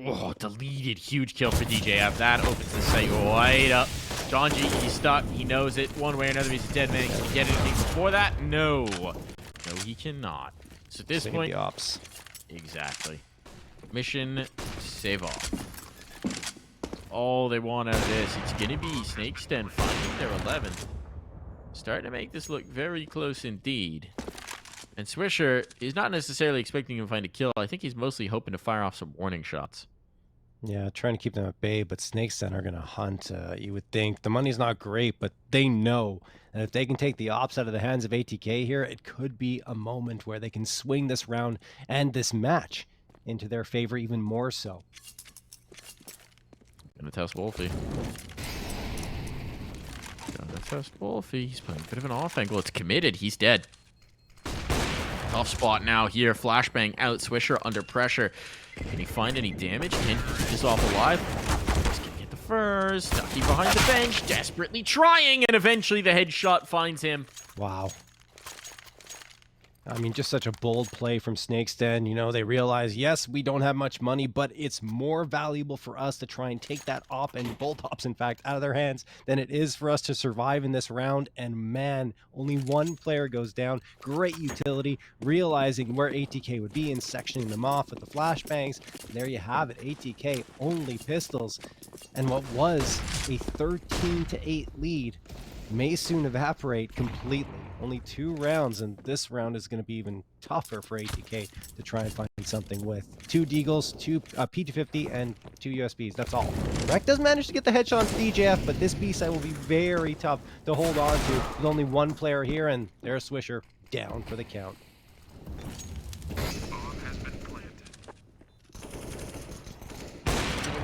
Oh, deleted. Huge kill for DJF. That opens the site right up. Jonji, he's stuck. He knows it. One way or another, he's a dead man. Can he get anything before that? No. No, he cannot. So at this Save point... the ops. Exactly. Mission, save off. All they want out of this. It's going to be SDG.Den finding their 11th. Starting to make this look very close indeed. And Swisher is not necessarily expecting him to find a kill. I think he's mostly hoping to fire off some warning shots. Yeah, trying to keep them at bay, but SDG.Den are going to hunt, you would think. The money's not great, but they know that if they can take the ops out of the hands of ATK here, it could be a moment where they can swing this round and this match into their favor even more so. Gonna test Wolfy. Gonna test Wolfy. He's playing a bit of an off angle. It's committed. He's dead. Tough spot now here. Flashbang out. Swisher under pressure. Can he find any damage? Can he keep this off alive? He's gonna get the first. Ducky behind the bench. Desperately trying. And eventually the headshot finds him. Wow. I mean, just such a bold play from SDG.Den. You know, they realize, yes, we don't have much money, but it's more valuable for us to try and take that op and both ops, in fact, out of their hands than it is for us to survive in this round. And man, only 1 player goes down. Great utility, realizing where ATK would be and sectioning them off with the flashbangs. And there you have it. ATK only pistols. And what was a 13-8 lead may soon evaporate completely. Only 2 rounds, and this round is going to be even tougher for ATK to try and find something with. 2 Deagles, 2 P250, and 2 USBs. That's all. Wreck does manage to get the headshot on DJF, but this B site will be very tough to hold on to with only 1 player here, and there's Swisher down for the count.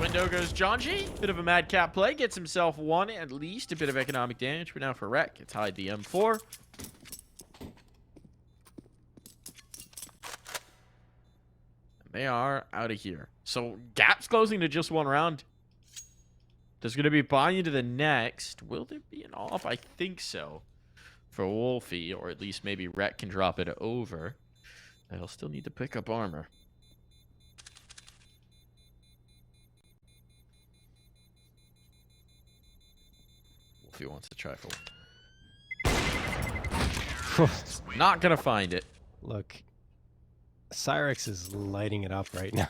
Window goes Jonji. Bit of a madcap play. Gets himself 1, at least. A bit of economic damage. But now for Wreck, it's hide the M4. And they are out of here. So, gap's closing to just 1 round. There's going to be buying into the next. Will there be an off? I think so. For Wolfy, or at least maybe Rhett can drop it over. They'll still need to pick up armor. Wolfy wants to try for. Not going to find it. Look, Cyrixx is lighting it up right now.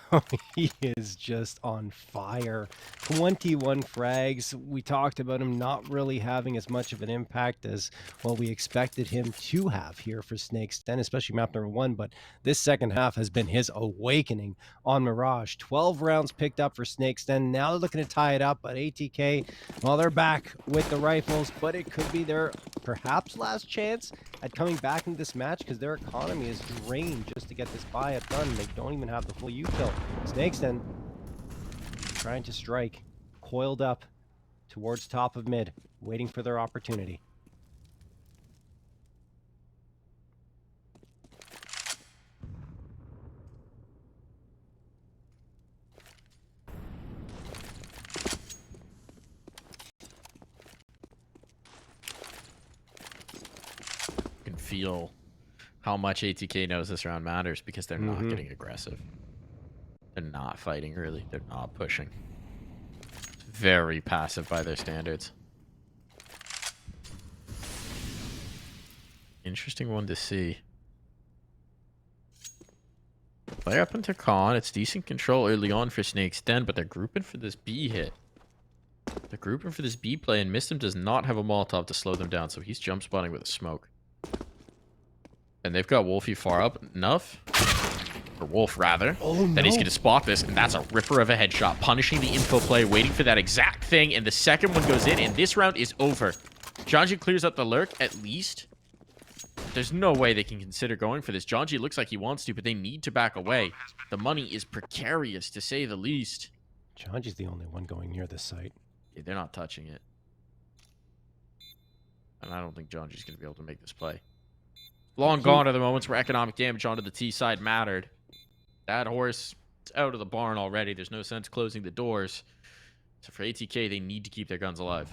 He is just on fire. 21 frags. We talked about him not really having as much of an impact as what we expected him to have here for Snake's Den, especially map number 1. But this second half has been his awakening on Mirage. 12 rounds picked up for Snake's Den. Now they're looking to tie it up, but Atk, well, they're back with the rifles, but it could be their perhaps last chance at coming back into this match because their economy is drained just to get this buy-up done. They don't even have the full util. Snake's Den trying to strike, coiled up towards top of mid, waiting for their opportunity. You can feel how much ATK knows this round matters because they're not getting aggressive. They're not fighting, really. They're not pushing. It's very passive by their standards. Interesting one to see. Play up into Con. It's decent control early on for Snake's Den, but they're grouping for this B hit. They're grouping for this B play, and MisteM does not have a Molotov to slow them down, so he's jump spotting with a smoke. And they've got Wolfy far up enough, or Wolf rather, that he's going to spot this, and that's a ripper of a headshot, punishing the info play, waiting for that exact thing, and the second one goes in, and this round is over. Janji clears up the lurk, at least. There's no way they can consider going for this. Janji looks like he wants to, but they need to back away. The money is precarious, to say the least. Janji's the only one going near this site. Yeah, they're not touching it. And I don't think Janji's going to be able to make this play. Long gone are the moments where economic damage onto the T side mattered. That horse is out of the barn already. There's no sense closing the doors. So for ATK, they need to keep their guns alive.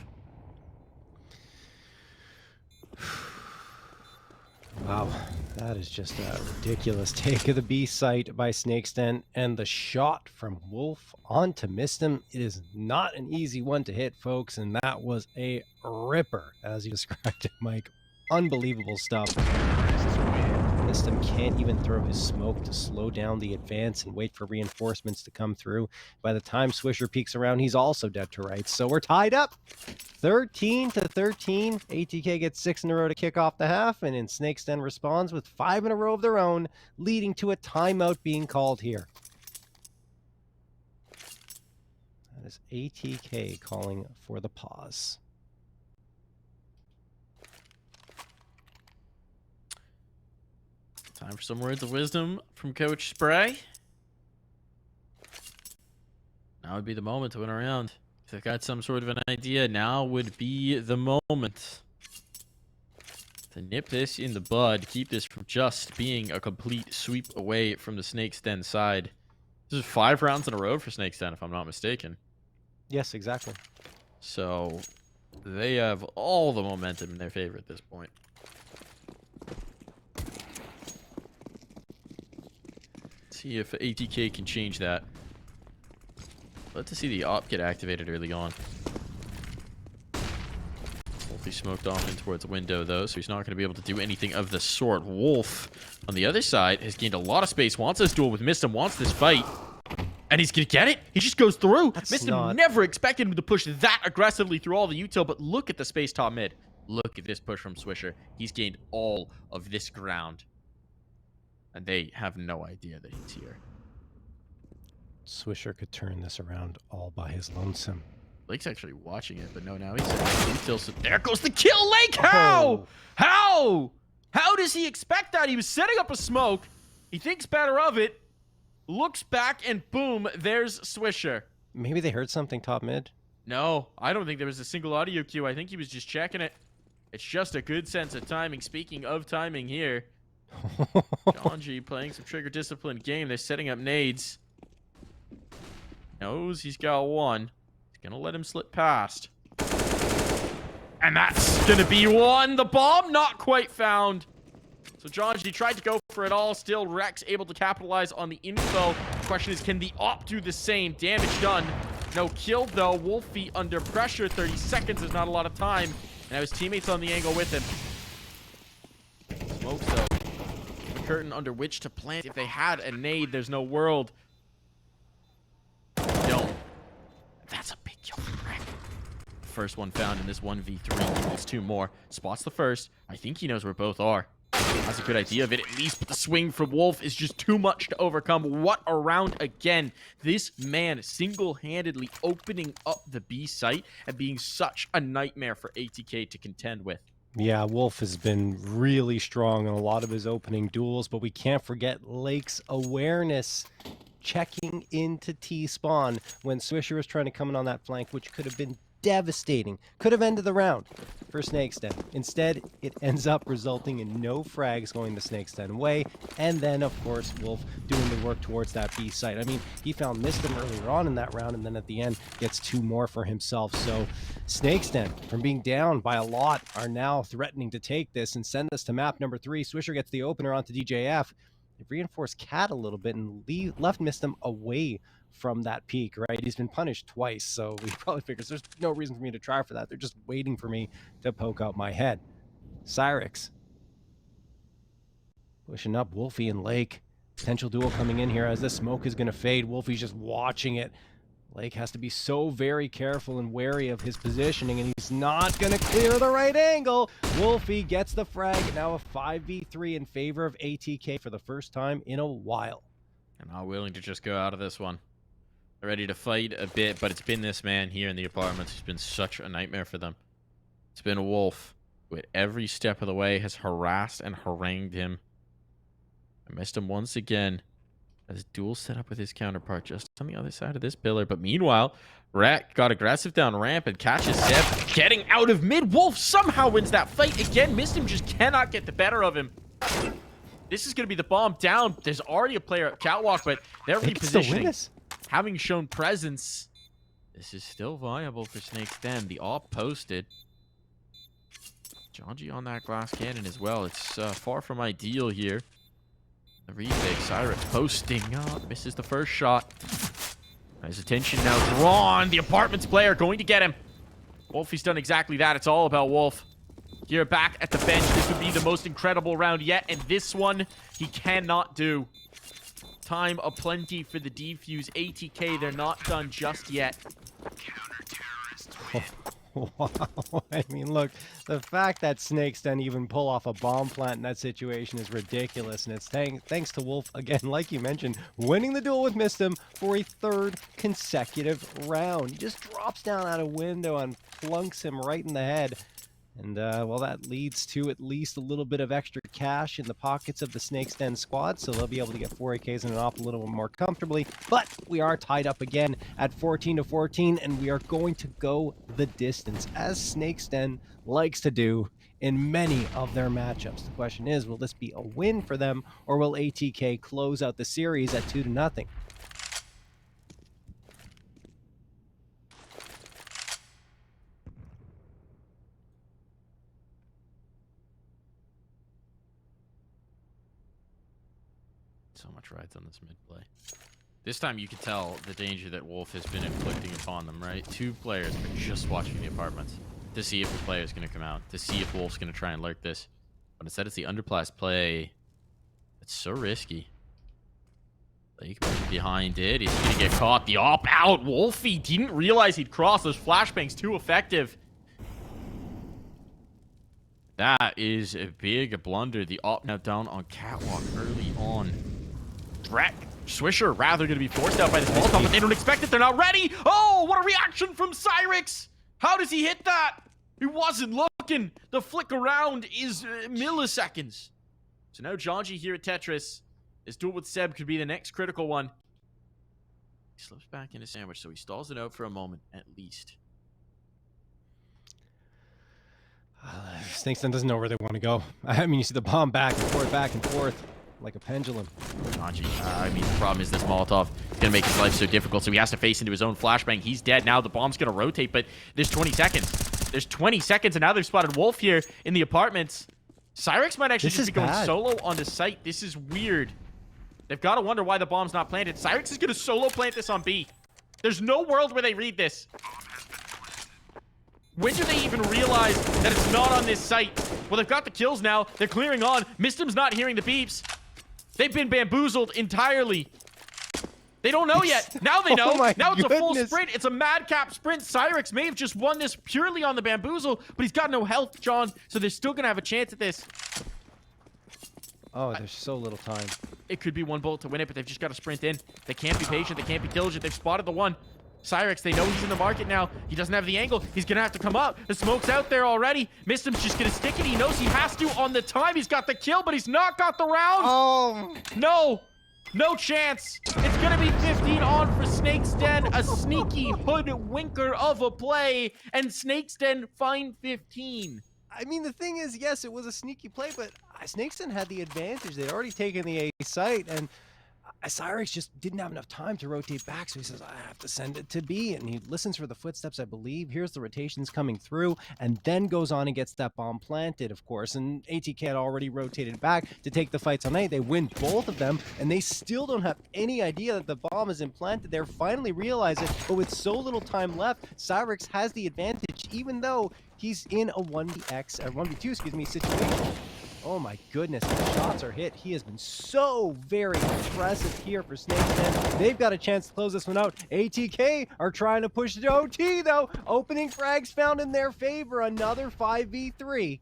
Wow, that is just a ridiculous take of the B site by Snake's Den, and the shot from Wolf onto MisteM. It is not an easy one to hit, folks, and that was a ripper, as you described it, Mike. Unbelievable stuff. MisteM can't even throw his smoke to slow down the advance and wait for reinforcements to come through. By the time Swisher peeks around, he's also dead to rights. So we're tied up 13-13. ATK gets 6 in a row to kick off the half, and then Snake's Den responds with 5 in a row of their own, leading to a timeout being called here. That is ATK calling for the pause. Time for some words of wisdom from Coach Spray. Now would be the moment to win a round. If they've got some sort of an idea, now would be the moment to nip this in the bud, keep this from just being a complete sweep away from the Snake's Den side. This is 5 rounds in a row for Snake's Den, if I'm not mistaken. Yes, exactly. So they have all the momentum in their favor at this point. See if ATK can change that. Let's see the op get activated early on. Wolfy smoked off in towards the window though, so he's not going to be able to do anything of the sort. Wolf on the other side has gained a lot of space, wants this duel with MisteM, wants this fight, and he's going to get it. He just goes through. MisteM never expected him to push that aggressively through all the util, but look at the space top mid. Look at this push from Swisher. He's gained all of this ground. And they have no idea that he's here. Swisher could turn this around all by his lonesome. Lake's actually watching it, but no, now he's still. There goes the kill, Lake! How? How? How does he expect that? He was setting up a smoke. He thinks better of it. Looks back, and boom, there's Swisher. Maybe they heard something top mid. No, I don't think there was a single audio cue. I think he was just checking it. It's just a good sense of timing. Speaking of timing here. Janji playing some trigger disciplined game. They're setting up nades. Knows he's got one. He's Gonna let him slip past. And that's gonna be one. The bomb not quite found. So Jonji tried to go for it all. Still, Rex able to capitalize on the info. Question is, can the op do the same? Damage done. No kill, though. Wolfy under pressure. 30 seconds is not a lot of time. And now his teammates on the angle with him. Smoke, though. The curtain under which to plant. If they had a nade, there's no world. No. That's a big kill for Rex. First one found in this 1v3. There's two more. Spots the first. I think he knows where both are. That's a good idea of it at least, but the swing from Wolf is just too much to overcome. What a round again. This man single-handedly opening up the B site and being such a nightmare for ATK to contend with. Yeah, Wolf has been really strong in a lot of his opening duels, but we can't forget Lake's awareness checking into T-spawn when Swisher was trying to come in on that flank, which could have been devastating. Could have ended the round for SDG.Den. Instead, it ends up resulting in no frags going the SDG.Den way, and then, of course, Wolf doing the work towards that B site. I mean, he found MisteM earlier on in that round, and then at the end gets two more for himself. So SDG.Den, from being down by a lot, are now threatening to take this and send us to map number 3. Swisher gets the opener onto DJF. They've reinforced Cat a little bit and left MisteM away from that peak, right? He's been punished twice, so he probably figures there's no reason for me to try for that. They're just waiting for me to poke out my head. Cyrixx pushing up Wolfy and Lake. Potential duel coming in here as the smoke is going to fade. Wolfy's just watching it. Lake has to be so very careful and wary of his positioning, and he's not going to clear the right angle. Wolfy gets the frag. Now a 5v3 in favor of ATK for the first time in a while. And not willing to just go out of this one. They're ready to fight a bit, but it's been this man here in the apartments who's been such a nightmare for them. It's been a Wolf who at every step of the way has harassed and harangued him. I missed him once again. As duel set up with his counterpart just on the other side of this pillar. But meanwhile, Rat got aggressive down ramp and catches Seb getting out of mid. Wolf somehow wins that fight again. MisteM just cannot get the better of him. This is going to be the bomb down. There's already a player at catwalk, but they're repositioning. Having shown presence, this is still viable for SDG.Den. The op posted. Jonji on that glass cannon as well. It's far from ideal here. The retake, Cyrixx posting up, misses the first shot. His attention now drawn. The apartments player going to get him. Wolfy's done exactly that. It's all about Wolf. Here back at the bench, this would be the most incredible round yet, and this one he cannot do. Time aplenty for the defuse. ATK, they're not done just yet. Wow. I mean, look, the fact that SDG.Den even pull off a bomb plant in that situation is ridiculous, and it's thanks to Wolf, again, like you mentioned, winning the duel with MisteM for a third consecutive round. He just drops down out a window and plunks him right in the head. And, well, that leads to at least a little bit of extra cash in the pockets of the SDG.Den squad, so they'll be able to get 4 AKs and an op a little more comfortably. But we are tied up again at 14-14, and we are going to go the distance, as SDG.Den likes to do in many of their matchups. The question is, will this be a win for them, or will ATK close out the series at 2-0? So much rides on this mid play. This time you can tell the danger that Wolf has been inflicting upon them, right? 2 players are just watching the apartments to see if the player is going to come out, to see if Wolf's going to try and lurk this. But instead it's the underblast play. It's so risky. Lake behind it. He's going to get caught. The op out. Wolfy didn't realize he'd cross. Those flashbangs too effective. That is a big blunder. The op now down on catwalk early on. Swisher rather going to be forced out by the Molotov, but they don't expect it. They're not ready. Oh, what a reaction from Cyrixx. How does he hit that? He wasn't looking. The flick around is milliseconds. So now Jonji here at Tetris. His duel with Seb could be the next critical one. He slips back into sandwich, so he stalls it out for a moment at least. SDG.Den doesn't know where they want to go. I mean, you see the bomb back and forth, like a pendulum. Jonji, I mean, the problem is this Molotov. It's going to make his life so difficult, so he has to face into his own flashbang. He's dead now. The bomb's going to rotate, but there's 20 seconds. There's 20 seconds, and now they've spotted Wolf here in the apartments. Cyrixx might actually just be going solo on the site. This is weird. They've got to wonder why the bomb's not planted. Cyrixx is going to solo plant this on B. There's no world where they read this. When do they even realize that it's not on this site? Well, they've got the kills now. They're clearing on. MisteM's not hearing the beeps. They've been bamboozled entirely. They don't know yet. Now they know. Now it's a full sprint. It's a madcap sprint. Cyrixx may have just won this purely on the bamboozle, but he's got no health, John, so they're still going to have a chance at this. Oh, there's so little time. It could be one bullet to win it, but they've just got to sprint in. They can't be patient. They can't be diligent. They've spotted the one. Cyrixx, they know he's in the market now. He doesn't have the angle. He's going to have to come up. The smoke's out there already. MisteM's just going to stick it. He knows he has to on the time. He's got the kill, but he's not got the round. Oh. No. No chance. It's going to be 15 on for Snake's Den. A sneaky hoodwinker of a play. And Snake's Den find 15. I mean, the thing is, yes, it was a sneaky play, but Snake's Den had the advantage. They'd already taken the A site, and Cyrixx just didn't have enough time to rotate back, so he says, I have to send it to B, and he listens for the footsteps, I believe. Here's the rotations coming through, and then goes on and gets that bomb planted, of course, and Atk had already rotated back to take the fights on A. They win both of them, and they still don't have any idea that the bomb is implanted. They're finally realize it, but with so little time left, Cyrixx has the advantage, even though he's in a 1v2 situation. Oh my goodness, the shots are hit. He has been so very impressive here for Snake's Den. They've got a chance to close this one out. Atk are trying to push the OT though. Opening frags found in their favor. Another 5v3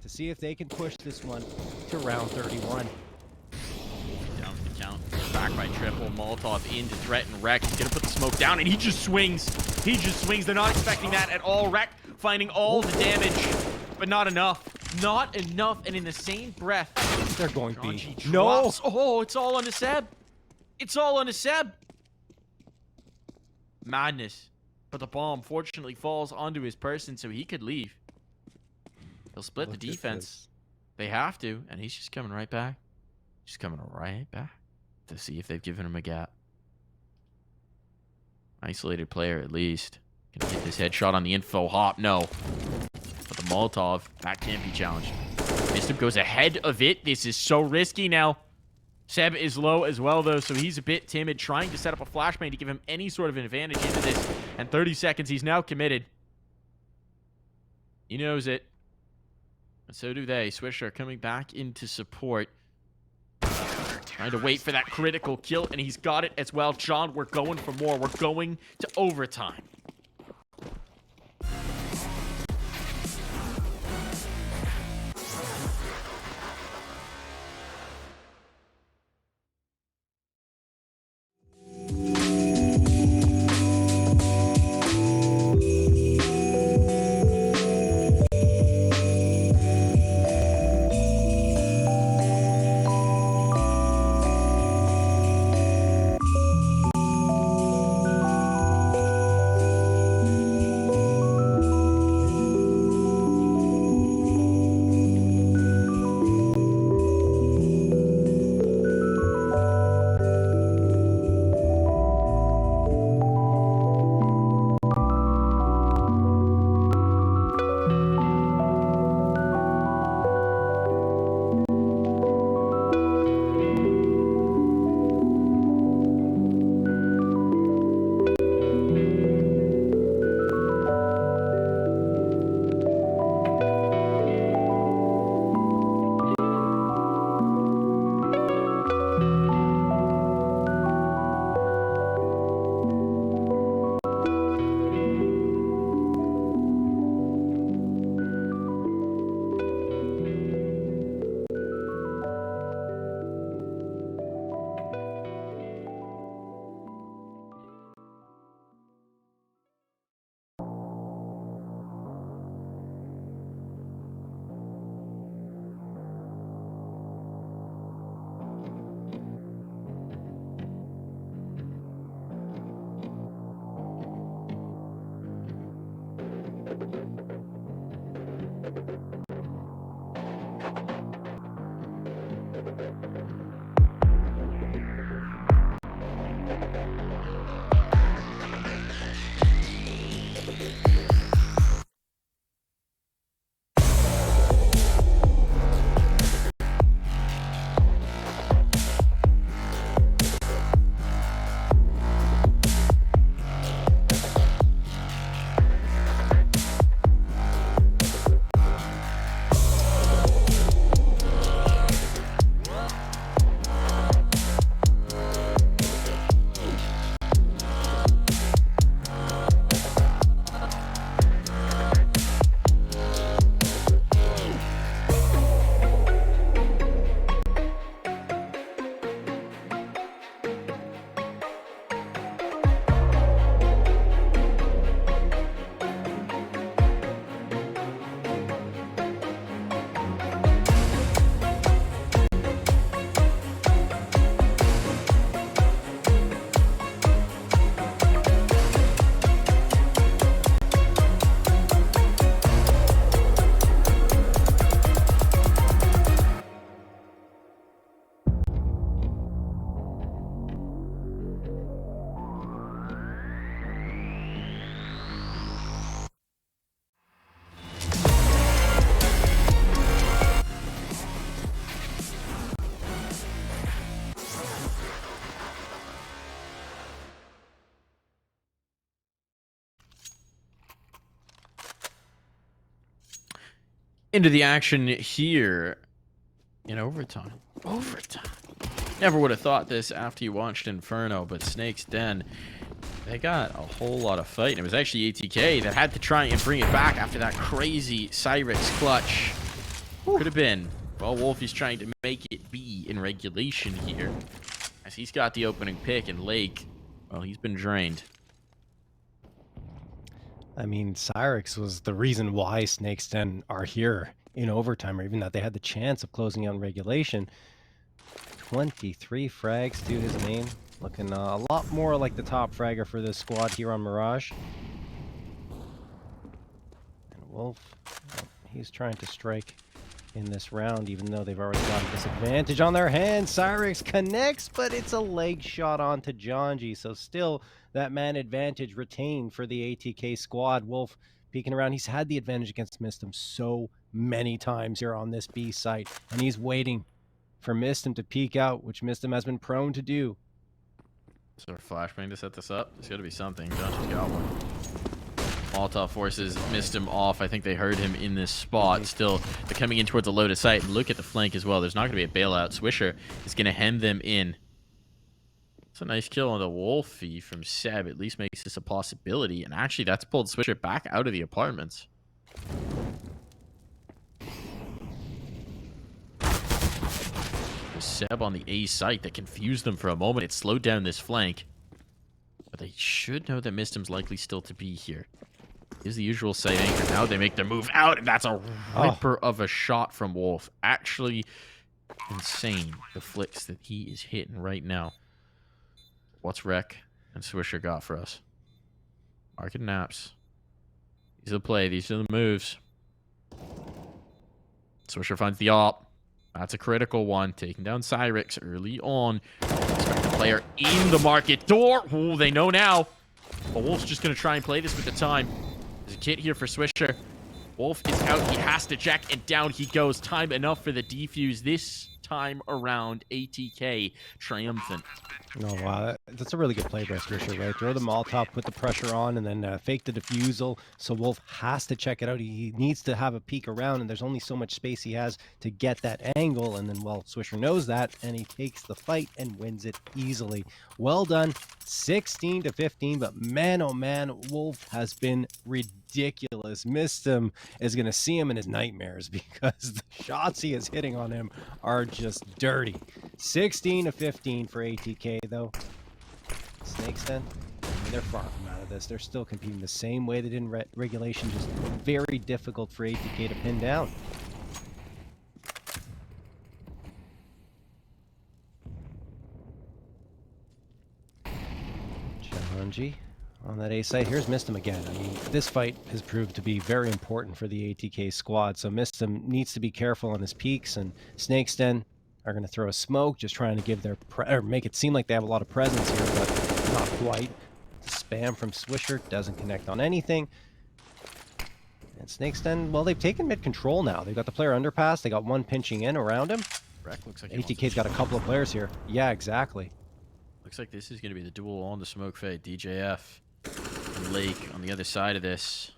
to see if they can push this one to round 31. Down the count. Back by triple. Molotov in to threaten Wreck. He's going to put the smoke down, and he just swings. He just swings. They're not expecting that at all. Wreck finding all the damage, but not enough. Not enough, and in the same breath, they're going B. No! Oh, it's all on the Seb. It's all on the Seb. Madness. But the bomb fortunately falls onto his person, so he could leave. He'll split the defense. They have to, and he's just coming right back. Just coming right back to see if they've given him a gap. Isolated player at least. Gonna get this headshot on the info hop. No. But the Molotov, that can't be challenged. MisteM goes ahead of it. This is so risky now. Seb is low as well, though, so he's a bit timid, trying to set up a flashbang to give him any sort of an advantage into this. And 30 seconds, he's now committed. He knows it. And so do they. Swisher coming back into support. Trying to wait for that critical kill, and he's got it as well. John, we're going for more. We're going to overtime. into the action here in overtime. Overtime. Never would have thought this after you watched Inferno, but Snake's Den, they got a whole lot of fight. And it was actually ATK that had to try and bring it back after that crazy Cyrixx clutch. Could have been. Well, Wolfie's trying to make it be in regulation here, as he's got the opening pick, and Lake, well, he's been drained. I mean, Cyrixx was the reason why Snake's Den are here in overtime, or even that they had the chance of closing out in regulation. 23 frags to his name. Looking a lot more like the top fragger for this squad here on Mirage. And Wolf, well, he's trying to strike in this round, even though they've already got a disadvantage on their hands. Cyrixx connects, but it's a leg shot onto Jonji, so still that man advantage retained for the ATK squad. Wolf peeking around. He's had the advantage against MisteM so many times here on this B site, and he's waiting for MisteM to peek out, which MisteM has been prone to do. Is there a flashbang to set this up? There's got to be something. Jonji's got one. Molotov forces MisteM off. I think they heard him in this spot. Still, they're coming in towards the loaded site. And look at the flank as well. There's not going to be a bailout. Swisher is going to hem them in. It's a nice kill on the Wolfy from Seb. At least makes this a possibility. And actually, that's pulled Swisher back out of the apartments. Seb on the A site that confused them for a moment. It slowed down this flank. But they should know that MisteM's likely still to be here. Is the usual site anchor. Now they make their move out, and that's a ripper of a shot from Wolf. Actually insane, the flicks that he is hitting right now. What's Rec and Swisher got for us? Market naps. These are the play. These are the moves. Swisher finds the op. That's a critical one. Taking down Cyrixx early on. Expect the player in the market door. Ooh, they know now. But Wolf's just going to try and play this with the time. There's a kit here for Swisher. Wolf is out. He has to check, and down he goes. Time enough for the defuse. This time around, ATK triumphant. Oh, wow. That's a really good play by Swisher, right? Throw the Molotov, put the pressure on, and then fake the defusal. So Wolf has to check it out. He needs to have a peek around, and there's only so much space he has to get that angle. And then, well, Swisher knows that, and he takes the fight and wins it easily. Well done. 16-15, but man, oh man, Wolf has been ridiculous. MisteM is going to see him in his nightmares because the shots he is hitting on him are just dirty. 16-15 for ATK, though. Snake's Den, I mean, they're far from out of this. They're still competing the same way they did in regulation, just very difficult for ATK to pin down. Jonji on that A site. Here's MisteM again. I mean, this fight has proved to be very important for the ATK squad, so MisteM needs to be careful on his peaks, and Snake's Den are going to throw a smoke, just trying to give their or make it seem like they have a lot of presence here, but not quite. The spam from Swisher doesn't connect on anything. And Snake's Den, well, they've taken mid control now. They've got the player underpass. They got one pinching in around him. Looks like ATK's got a couple of players here. Yeah, exactly. Looks like this is going to be the duel on the smoke fade. DJF and Lake on the other side of this.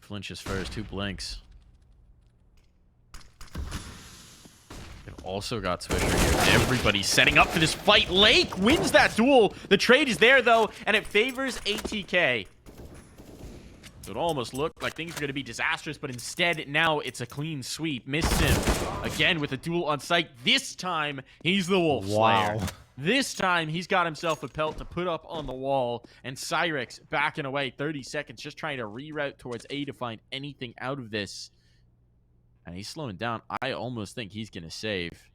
Flinches first, 2 blinks. They've also got Swisher here. Everybody's setting up for this fight. Lake wins that duel. The trade is there, though, and it favors ATK. So it almost looked like things were going to be disastrous, but instead, now it's a clean sweep. MisteM, again, with a duel on site. This time, he's the Wolf Slayer. Wow. This time, he's got himself a pelt to put up on the wall, and Cyrixx backing away 30 seconds, just trying to reroute towards A to find anything out of this. And he's slowing down. I almost think he's going to save.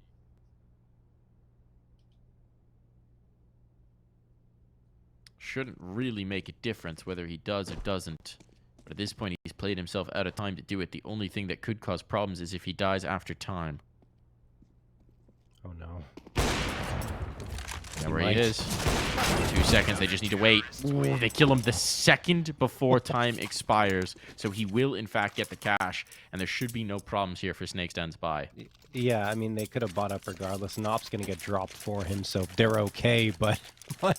Shouldn't really make a difference whether he does or doesn't. But at this point, he's played himself out of time to do it. The only thing that could cause problems is if he dies after time. Oh, no. There he is. 2 seconds. They just need to wait. Ooh, they kill him the second before time expires. So he will, in fact, get the cash. And there should be no problems here for SDG.Den's buy. Yeah, I mean, they could have bought up regardless. Nop's going to get dropped for him, so they're okay. But my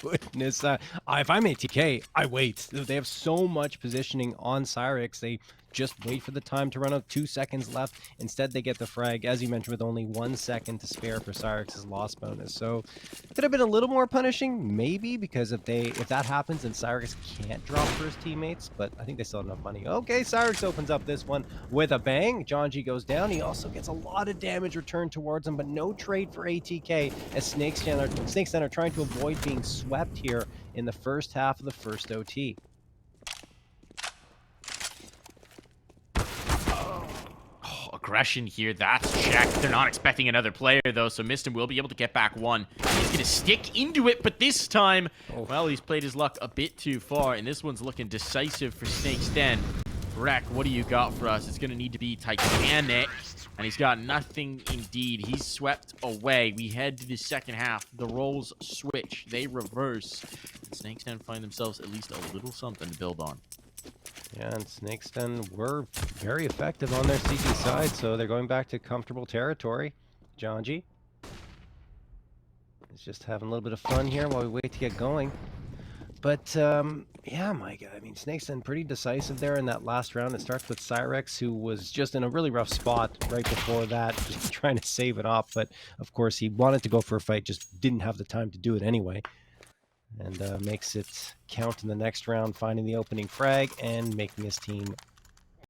goodness, if I'm ATK, I wait. They have so much positioning on Cyrixx. They just wait for the time to run out. 2 seconds left. Instead, they get the frag, as you mentioned, with only 1 second to spare for Cyrixx's loss bonus. So could have been a little more punishing, maybe, because if that happens, then Cyrixx can't drop for his teammates. But I think they still have enough money. Okay, Cyrixx opens up this one with a bang. Jonji goes down. He also gets a lot of damage returned towards him, but no trade for ATK as SDG.Den are trying to avoid being swept here in the first half of the first OT. Aggression here, that's checked. They're not expecting another player, though, so MisteM will be able to get back one. He's going to stick into it, but this time, well, he's played his luck a bit too far, and this one's looking decisive for SDG.Den. Rek, what do you got for us? It's going to need to be Titanic, and he's got nothing indeed. He's swept away. We head to the second half. The roles switch. They reverse. And SDG.Den find themselves at least a little something to build on. Yeah, and SDG.Den were very effective on their CT side, so they're going back to comfortable territory. Jonji is just having a little bit of fun here while we wait to get going. But, yeah, my God, I mean, SDG.Den pretty decisive there in that last round. It starts with Cyrixx, who was just in a really rough spot right before that, just trying to save it off. But, of course, he wanted to go for a fight, just didn't have the time to do it anyway. And makes it count in the next round, finding the opening frag and making his team,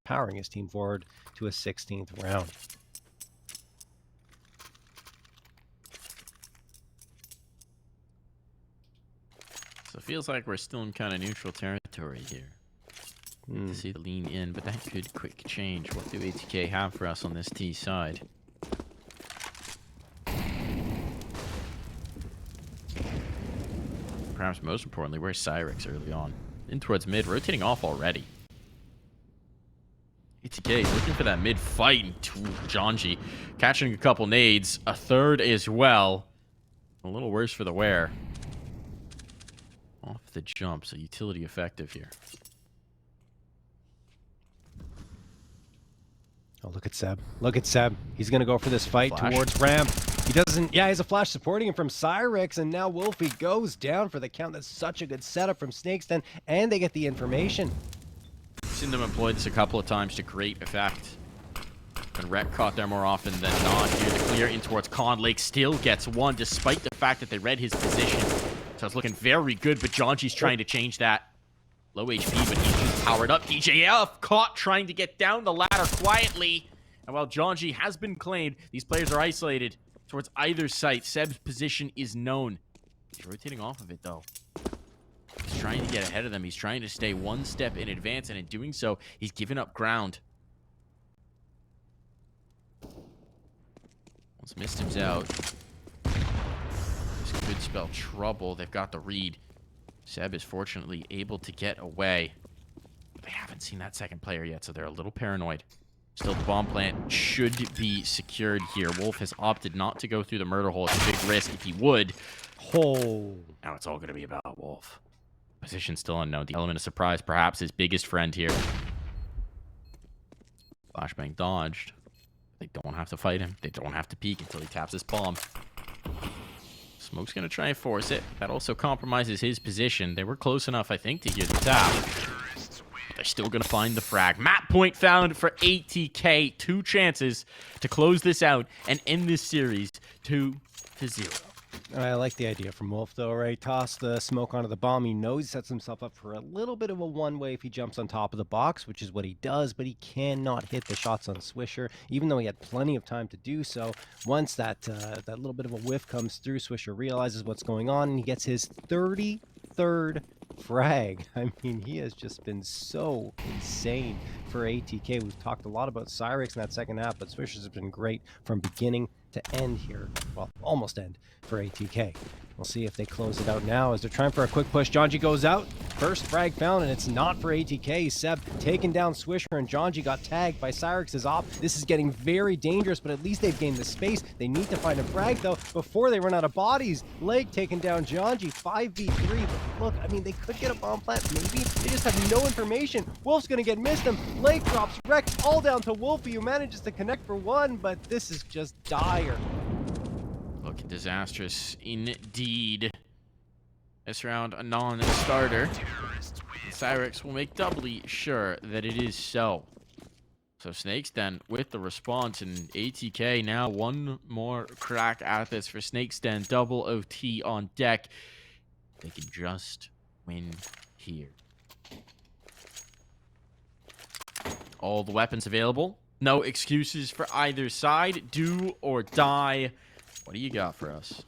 powering his team forward to a 16th round. So it feels like we're still in kind of neutral territory here. To see the lean in, but that could quick change. What do ATK have for us on this T side? Perhaps most importantly, where's Cyrixx early on? In towards mid, rotating off already. ATK looking for that mid fight. Jonji catching a couple nades, a third as well. A little worse for the wear. Off the jump, so utility effective here. Oh, look at Seb. Look at Seb. He's going to go for this fight towards ramp. He doesn't... Yeah, he has a flash supporting him from Cyrixx, and now Wolfy goes down for the count. That's such a good setup from SDG.Den, and they get the information. I've seen them employ this a couple of times to great effect. And Rek caught there more often than not. Here, the clear in towards Con Lake still gets one, despite the fact that they read his position. So it's looking very good, but Jonji's trying to change that. Low HP, but he's just powered up. DJF caught trying to get down the ladder quietly. And while Jonji has been claimed, these players are isolated towards either site. Seb's position is known. He's rotating off of it, though. He's trying to get ahead of them. He's trying to stay one step in advance, and in doing so, he's given up ground. Once MisteM's out, this could spell trouble. They've got the read. Seb is fortunately able to get away. But they haven't seen that second player yet, so they're a little paranoid. Still, the bomb plant should be secured here. Wolf has opted not to go through the murder hole. It's a big risk if he would. Oh. Now it's all going to be about Wolf. Position still unknown. The element of surprise, perhaps his biggest friend here. Flashbang dodged. They don't have to fight him. They don't have to peek until he taps his bomb. Smoke's going to try and force it. That also compromises his position. They were close enough, I think, to hear the tap. But they're still going to find the frag. Map point found for ATK. 2 chances to close this out and end this series 2-0. I like the idea from Wolf, though, right? Toss the smoke onto the bomb. He knows he sets himself up for a little bit of a one-way if he jumps on top of the box, which is what he does, but he cannot hit the shots on Swisher, even though he had plenty of time to do so. Once that little bit of a whiff comes through, Swisher realizes what's going on, and he gets his 33rd frag. I mean, he has just been so insane for ATK. We've talked a lot about Cyrixx in that second half, but Swisher's has been great from beginning to end here. Well, almost end for ATK. We'll see if they close it out now as they're trying for a quick push. Jonji goes out. First frag found, and it's not for ATK. Seb taking down Swisher, and Jonji got tagged by Cyrixx's op. This is getting very dangerous, but at least they've gained the space. They need to find a frag, though, before they run out of bodies. Lake taking down Jonji, 5v3. But look, I mean, they could get a bomb plant, maybe. They just have no information. Wolf's going to get MisteM. Lake drops wreck all down to Wolfy, who manages to connect for one, but this is just dire. Looking disastrous indeed. This round, a non-starter. Cyrixx will make doubly sure that it is so. So SDG.Den with the response, and ATK now one more crack at this for SDG.Den. Double OT on deck. They can just win here. All the weapons available. No excuses for either side. Do or die. What do you got for us?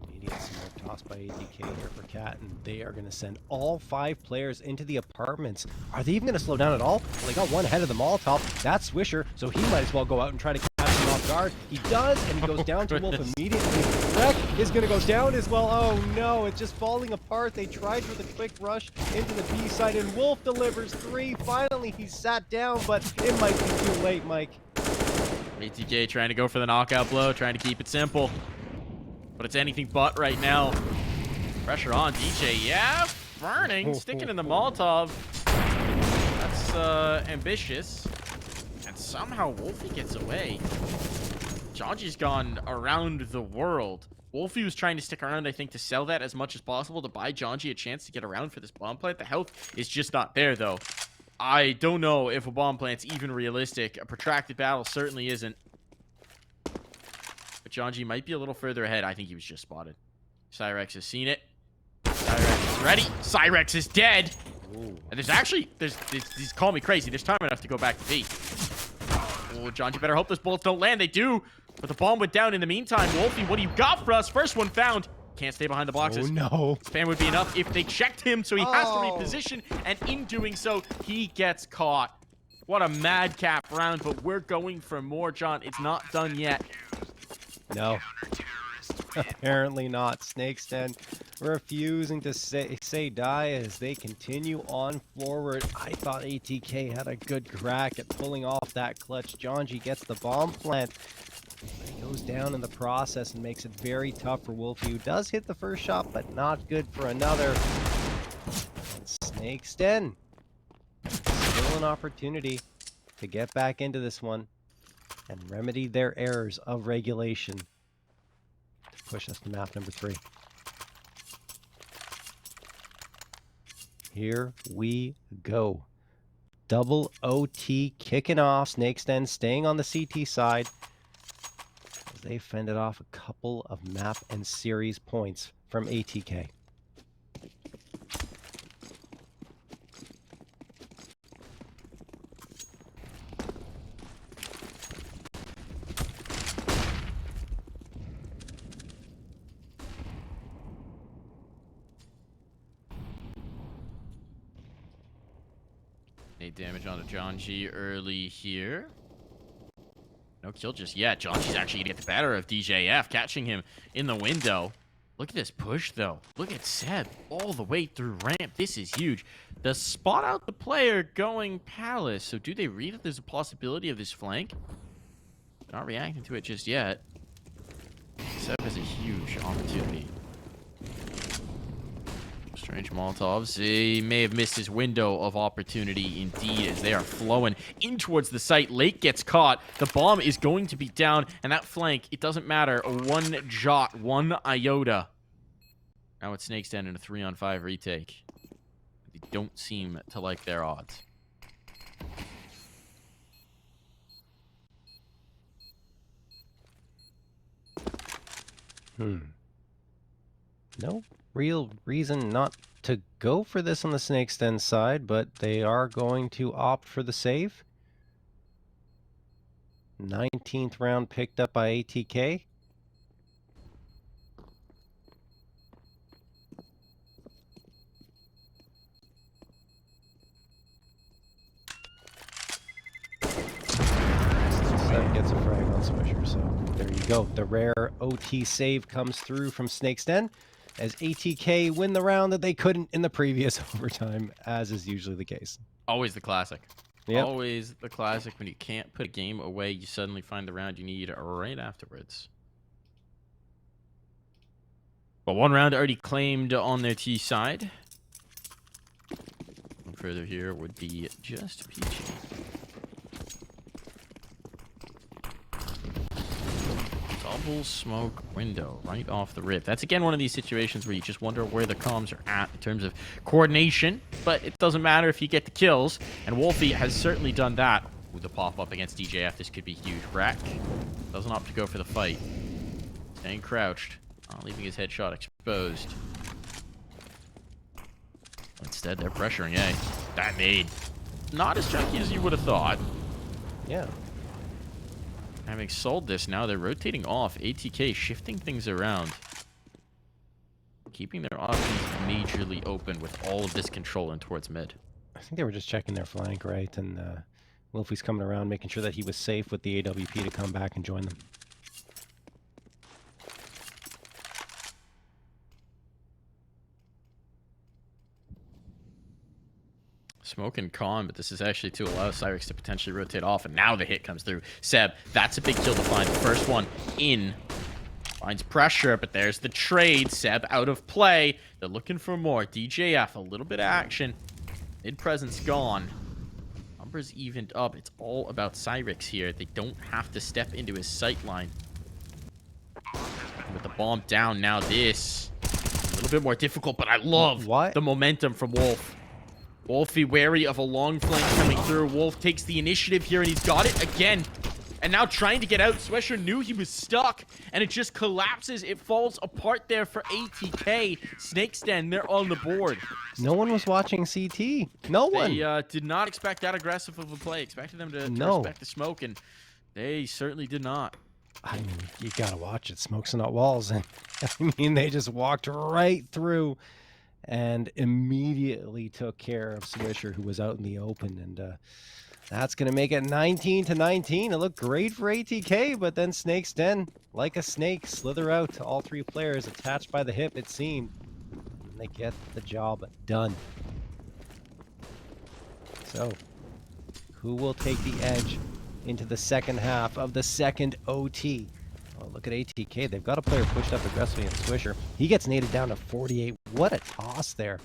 Immediate smoke toss by ATK here for Cat, and they are going to send all 5 players into the apartments. Are they even going to slow down at all? Well, they got one ahead of the Molotov. That's Swisher, so he might as well go out and try to catch him off guard. He does, and he goes down to Wolf immediately. Wreck is going to go down as well. Oh no, it's just falling apart. They tried for the quick rush into the B side, and Wolf delivers 3. Finally, he's sat down, but it might be too late, Mike. ATK trying to go for the knockout blow, trying to keep it simple. But it's anything but right now. Pressure on DJ. Yeah, burning. Sticking in the Molotov. That's ambitious. And somehow Wolfy gets away. Jonji's gone around the world. Wolfy was trying to stick around, I think, to sell that as much as possible to buy Jonji a chance to get around for this bomb plant. The health is just not there, though. I don't know if a bomb plant's even realistic. A protracted battle certainly isn't. But Jonji might be a little further ahead. I think he was just spotted. Cyrixx has seen it. Cyrixx is ready. Cyrixx is dead. Ooh. And he's calling me crazy. There's time enough to go back to B. Oh, Jonji better hope those bullets don't land. They do. But the bomb went down in the meantime. Wolfy, what do you got for us? First one found. Can't stay behind the boxes. Oh, no. Spam would be enough if they checked him, so he has to reposition, and in doing so, he gets caught. What a madcap round, but we're going for more, John. It's not done yet. No. Apparently not. SDG.Den refusing to say die as they continue on forward. I thought ATK had a good crack at pulling off that clutch. Jonji gets the bomb plant. He goes down in the process and makes it very tough for Wolfy, who does hit the first shot, but not good for another. And SDG.Den, still an opportunity to get back into this one and remedy their errors of regulation to push us to map number 3. Here we go. Double OT kicking off. SDG.Den staying on the CT side. They fended off a couple of map and series points from ATK. Need damage onto Jonji early here. No kill just yet. Jonji's actually going to get the better of DJF, catching him in the window. Look at this push, though. Look at Seb all the way through ramp. This is huge. The spot out the player going Palace. So do they read that there's a possibility of this flank? Not reacting to it just yet. Seb has a huge opportunity. Strange Molotovs. He may have missed his window of opportunity indeed, as they are flowing in towards the site. Lake gets caught. The bomb is going to be down, and that flank, it doesn't matter. One jot, one iota. Now it's SDG.Den in a 3-on-5 retake. They don't seem to like their odds. No real reason not to go for this on the SDG.Den side, but they are going to opt for the save. 19th round picked up by ATK. go. The rare OT save comes through from SDG.Den as ATK win the round that they couldn't in the previous overtime, as is usually the case. Always the classic. Yep. Always the classic. When you can't put a game away, you suddenly find the round you need right afterwards. But one round already claimed on their T side. And further here would be just peachy. Double smoke window right off the rip. That's again one of these situations where you just wonder where the comms are at in terms of coordination, but it doesn't matter if you get the kills, and Wolfy has certainly done that. With the pop-up against DJF, this could be huge. Wreck doesn't opt to go for the fight. Staying crouched, leaving his headshot exposed. Instead, they're pressuring A. That nade, not as chunky as you would have thought. Yeah. Having sold this, now they're rotating off. ATK shifting things around. Keeping their options majorly open with all of this control in towards mid. I think they were just checking their flank, right? And Wolfie's coming around, making sure that he was safe with the AWP to come back and join them. Smoke and con, but this is actually to allow Cyrixx to potentially rotate off, and now the hit comes through. Seb, that's a big kill to find. The first one in. Finds pressure, but there's the trade. Seb out of play. They're looking for more. DJF, a little bit of action. Mid presence gone. Numbers evened up. It's all about Cyrixx here. They don't have to step into his sight line. With the bomb down, now this. A little bit more difficult, but I love the momentum from Wolf. Wolfy wary of a long flank coming through. Wolf takes the initiative here, and he's got it again. And now trying to get out. Swisher knew he was stuck, and it just collapses. It falls apart there for ATK. SDG.Den, they're on the board. No one was watching CT. No one. They did not expect that aggressive of a play. Expected them to respect the smoke, and they certainly did not. I mean, you gotta watch it. Smokes are not walls. And I mean, they just walked right through and immediately took care of Swisher, who was out in the open. And that's going to make it 19-19. It looked great for ATK, but then SDG.Den, like a snake, slither out to all three players, attached by the hip, it seemed. And they get the job done. So, who will take the edge into the second half of the second OT? Oh, look at ATK. They've got a player pushed up aggressively in Swisher. He gets naded down to 48. What a toss there.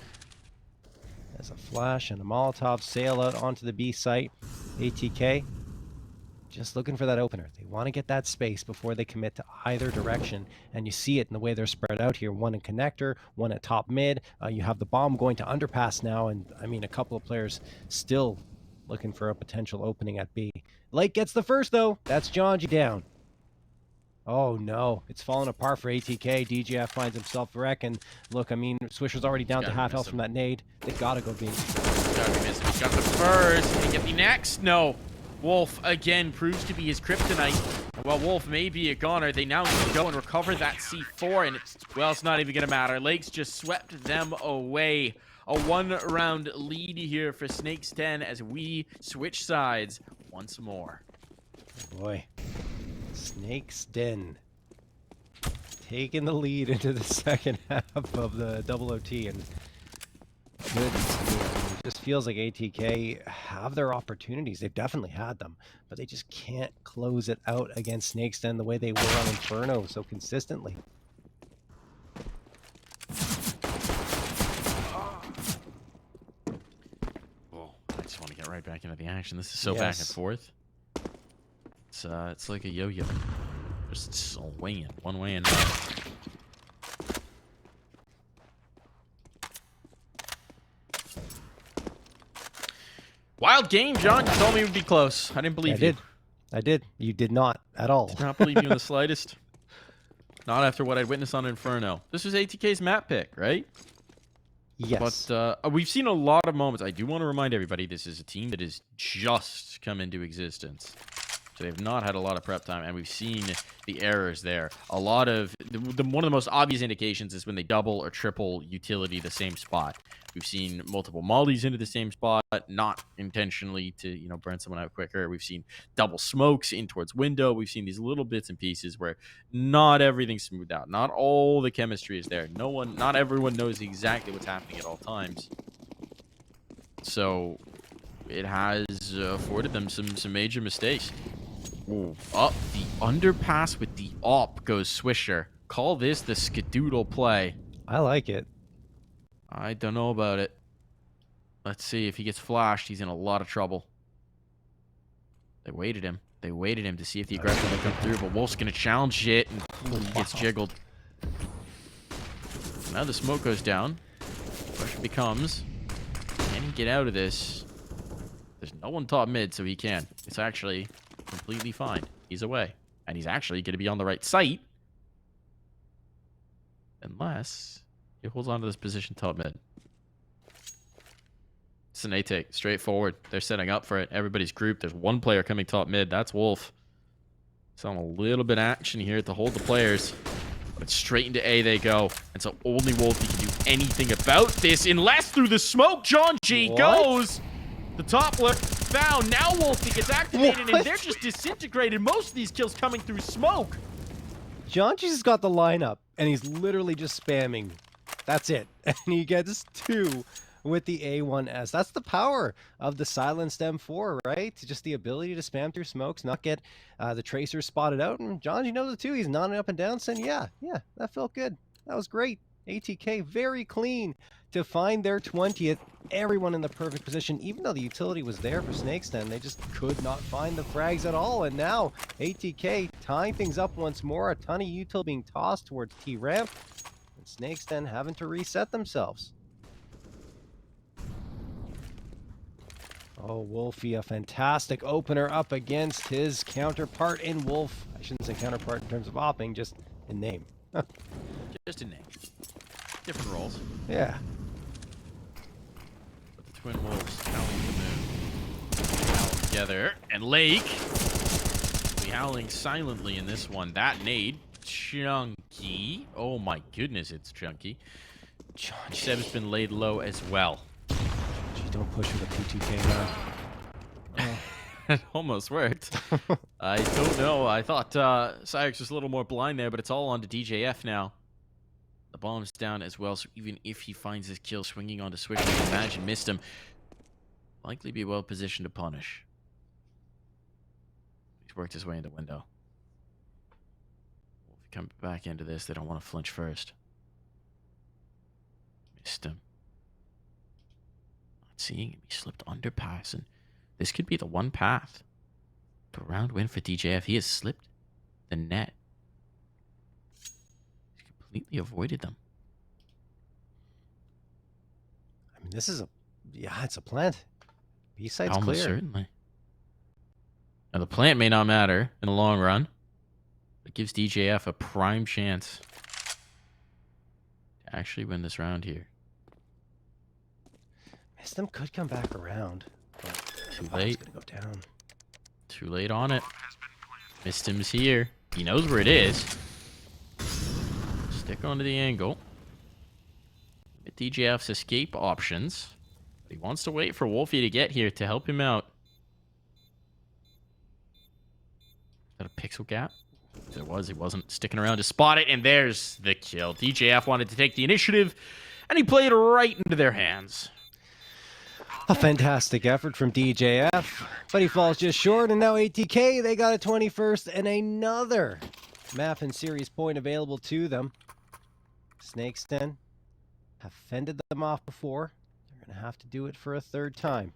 There's a flash and a Molotov sail out onto the B site. ATK just looking for that opener. They want to get that space before they commit to either direction. And you see it in the way they're spread out here. One in connector, one at top mid. You have the bomb going to underpass now. And I mean, a couple of players still looking for a potential opening at B. Lake gets the first, though. That's John G down. Oh no, it's falling apart for ATK. DJF finds himself wreck, and look, I mean, Swisher's already down to half health from that nade. They gotta go B. Gotta be missing. He's got the first. Can he get the next? No. Wolf again proves to be his kryptonite. While Wolf may be a goner, they now need to go and recover that C4, and it's not even gonna matter. Lakes just swept them away. A one-round lead here for SDG.Den as we switch sides once more. Oh boy. SDG.Den taking the lead into the second half of the double OT, and goodness me, it just feels like ATK have their opportunities. They've definitely had them, but they just can't close it out against SDG.Den the way they were on Inferno so consistently. Oh, I just want to get right back into the action. This is so back and forth. It's like a yo-yo, just swinging one way and another. Wild game, John. You told me it would be close. I didn't believe you. I did. You did not at all. Did not believe you in the slightest. Not after what I'd witnessed on Inferno. This was ATK's map pick, right? Yes. But we've seen a lot of moments. I do want to remind everybody this is a team that has just come into existence. So they've not had a lot of prep time, and we've seen the errors there. A lot of one of the most obvious indications is when they double or triple utility the same spot. We've seen multiple mollies into the same spot, not intentionally to, you know, burn someone out quicker. We've seen double smokes in towards window. We've seen these little bits and pieces where not everything's smoothed out. Not all the chemistry is there. Not everyone knows exactly what's happening at all times. So it has afforded them some major mistakes. Ooh. Up the underpass with the op goes Swisher. Call this the skadoodle play. I like it. I don't know about it. Let's see. If he gets flashed, he's in a lot of trouble. They waited him. They waited him to see if the aggressor would come through, but Wolf's going to challenge it, and he gets jiggled. Now the smoke goes down. The question becomes, can he get out of this? There's no one top mid, so he can. It's actually completely fine. He's away. And he's actually going to be on the right site. Unless he holds on to this position top mid. It's an A-take. Straightforward. They're setting up for it. Everybody's grouped. There's one player coming top mid. That's Wolf. So a little bit of action here to hold the players. But straight into A they go. And so only Wolfy can do anything about this. Unless through the smoke, John G goes. The top left found. Now Wolfy gets activated, and they're just disintegrated. Most of these kills coming through smoke. John G's got the lineup, and he's literally just spamming. That's it. And he gets 2 with the A1S. That's the power of the silenced M4, right? Just the ability to spam through smokes, not get the tracers spotted out. And John G knows it too. He's nodding up and down saying, yeah, that felt good. That was great. ATK very clean to find their 20th. Everyone in the perfect position, even though the utility was there for SDG.Den, they just could not find the frags at all. And now ATK tying things up once more. A ton of util being tossed towards T ramp, and SDG.Den having to reset themselves. Oh, Wolfy, a fantastic opener up against his counterpart in Wolf. I shouldn't say counterpart in terms of opping, just in name. Just in name. Different roles. Yeah. But the twin wolves howling the moon. Howl together. And Lake will be howling silently in this one. That nade. Chunky. Oh my goodness, it's chunky. Seb's been laid low as well. Gee, don't push with a P2K now. It almost worked. I don't know. I thought Cyrixx was a little more blind there, but it's all on to DJF now. The bomb's down as well, so even if he finds his kill swinging onto Swisher, imagine MisteM likely be well positioned to punish. He's worked his way into window. If he comes back into this, they don't want to flinch first. MisteM. Not seeing him. He slipped underpass, and this could be the one path to a round win for DJF. He has slipped the net. Completely avoided them. I mean, this is it's a plant. B side's Almost clear. certainly. Now the plant may not matter in the long run. It gives DJF a prime chance to actually win this round here. MisteM could come back around. But too late. Gonna go down. Too late on it. MisteM's here. He knows where it is. Stick onto the angle. With DJF's escape options. But he wants to wait for Wolfy to get here to help him out. Is that a pixel gap? If it was, he wasn't sticking around to spot it. And there's the kill. DJF wanted to take the initiative, and he played right into their hands. A fantastic effort from DJF, but he falls just short, and now ATK, they got a 21st and another map and series point available to them. SDG.Den have fended them off before. They're going to have to do it for a third time.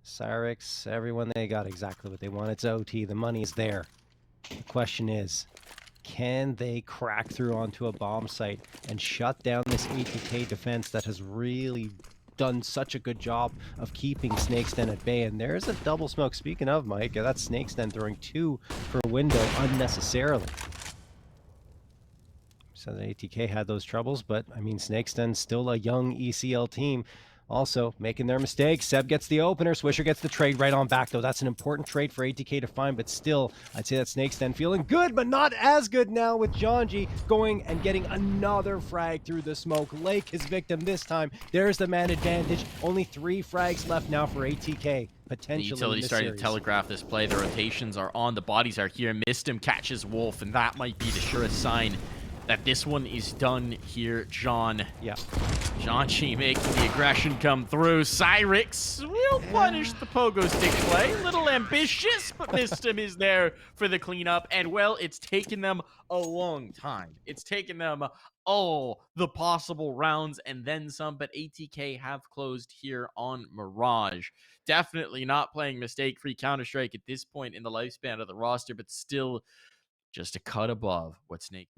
Cyrixx, everyone, they got exactly what they want. It's OT. The money's there. The question is, can they crack through onto a bomb site and shut down this ATK defense that has really done such a good job of keeping SDG.Den at bay? And there's a double smoke. Speaking of, Mike, that's SDG.Den throwing 2 for window unnecessarily. So the ATK had those troubles, but I mean, SDG.Den's still a young ECL team. Also, making their mistakes. Seb gets the opener. Swisher gets the trade right on back, though. That's an important trade for ATK to find, but still, I'd say that Snake's Den feeling good, but not as good now with Jonji going and getting another frag through the smoke. Lake his victim this time. There's the man advantage. Only 3 frags left now for ATK, The potentially utility in this starting series. to telegraph this play. The rotations are on. The bodies are here. MisteM catches Wolf, and that might be the surest sign that this one is done here. John. Yeah. Jonji making the aggression come through. Cyrixx will punish the pogo stick play. A little ambitious, but MisteM is there for the cleanup. And, well, it's taken them a long time. It's taken them all the possible rounds and then some, but ATK have closed here on Mirage. Definitely not playing mistake-free Counter-Strike at this point in the lifespan of the roster, but still just a cut above what Snake...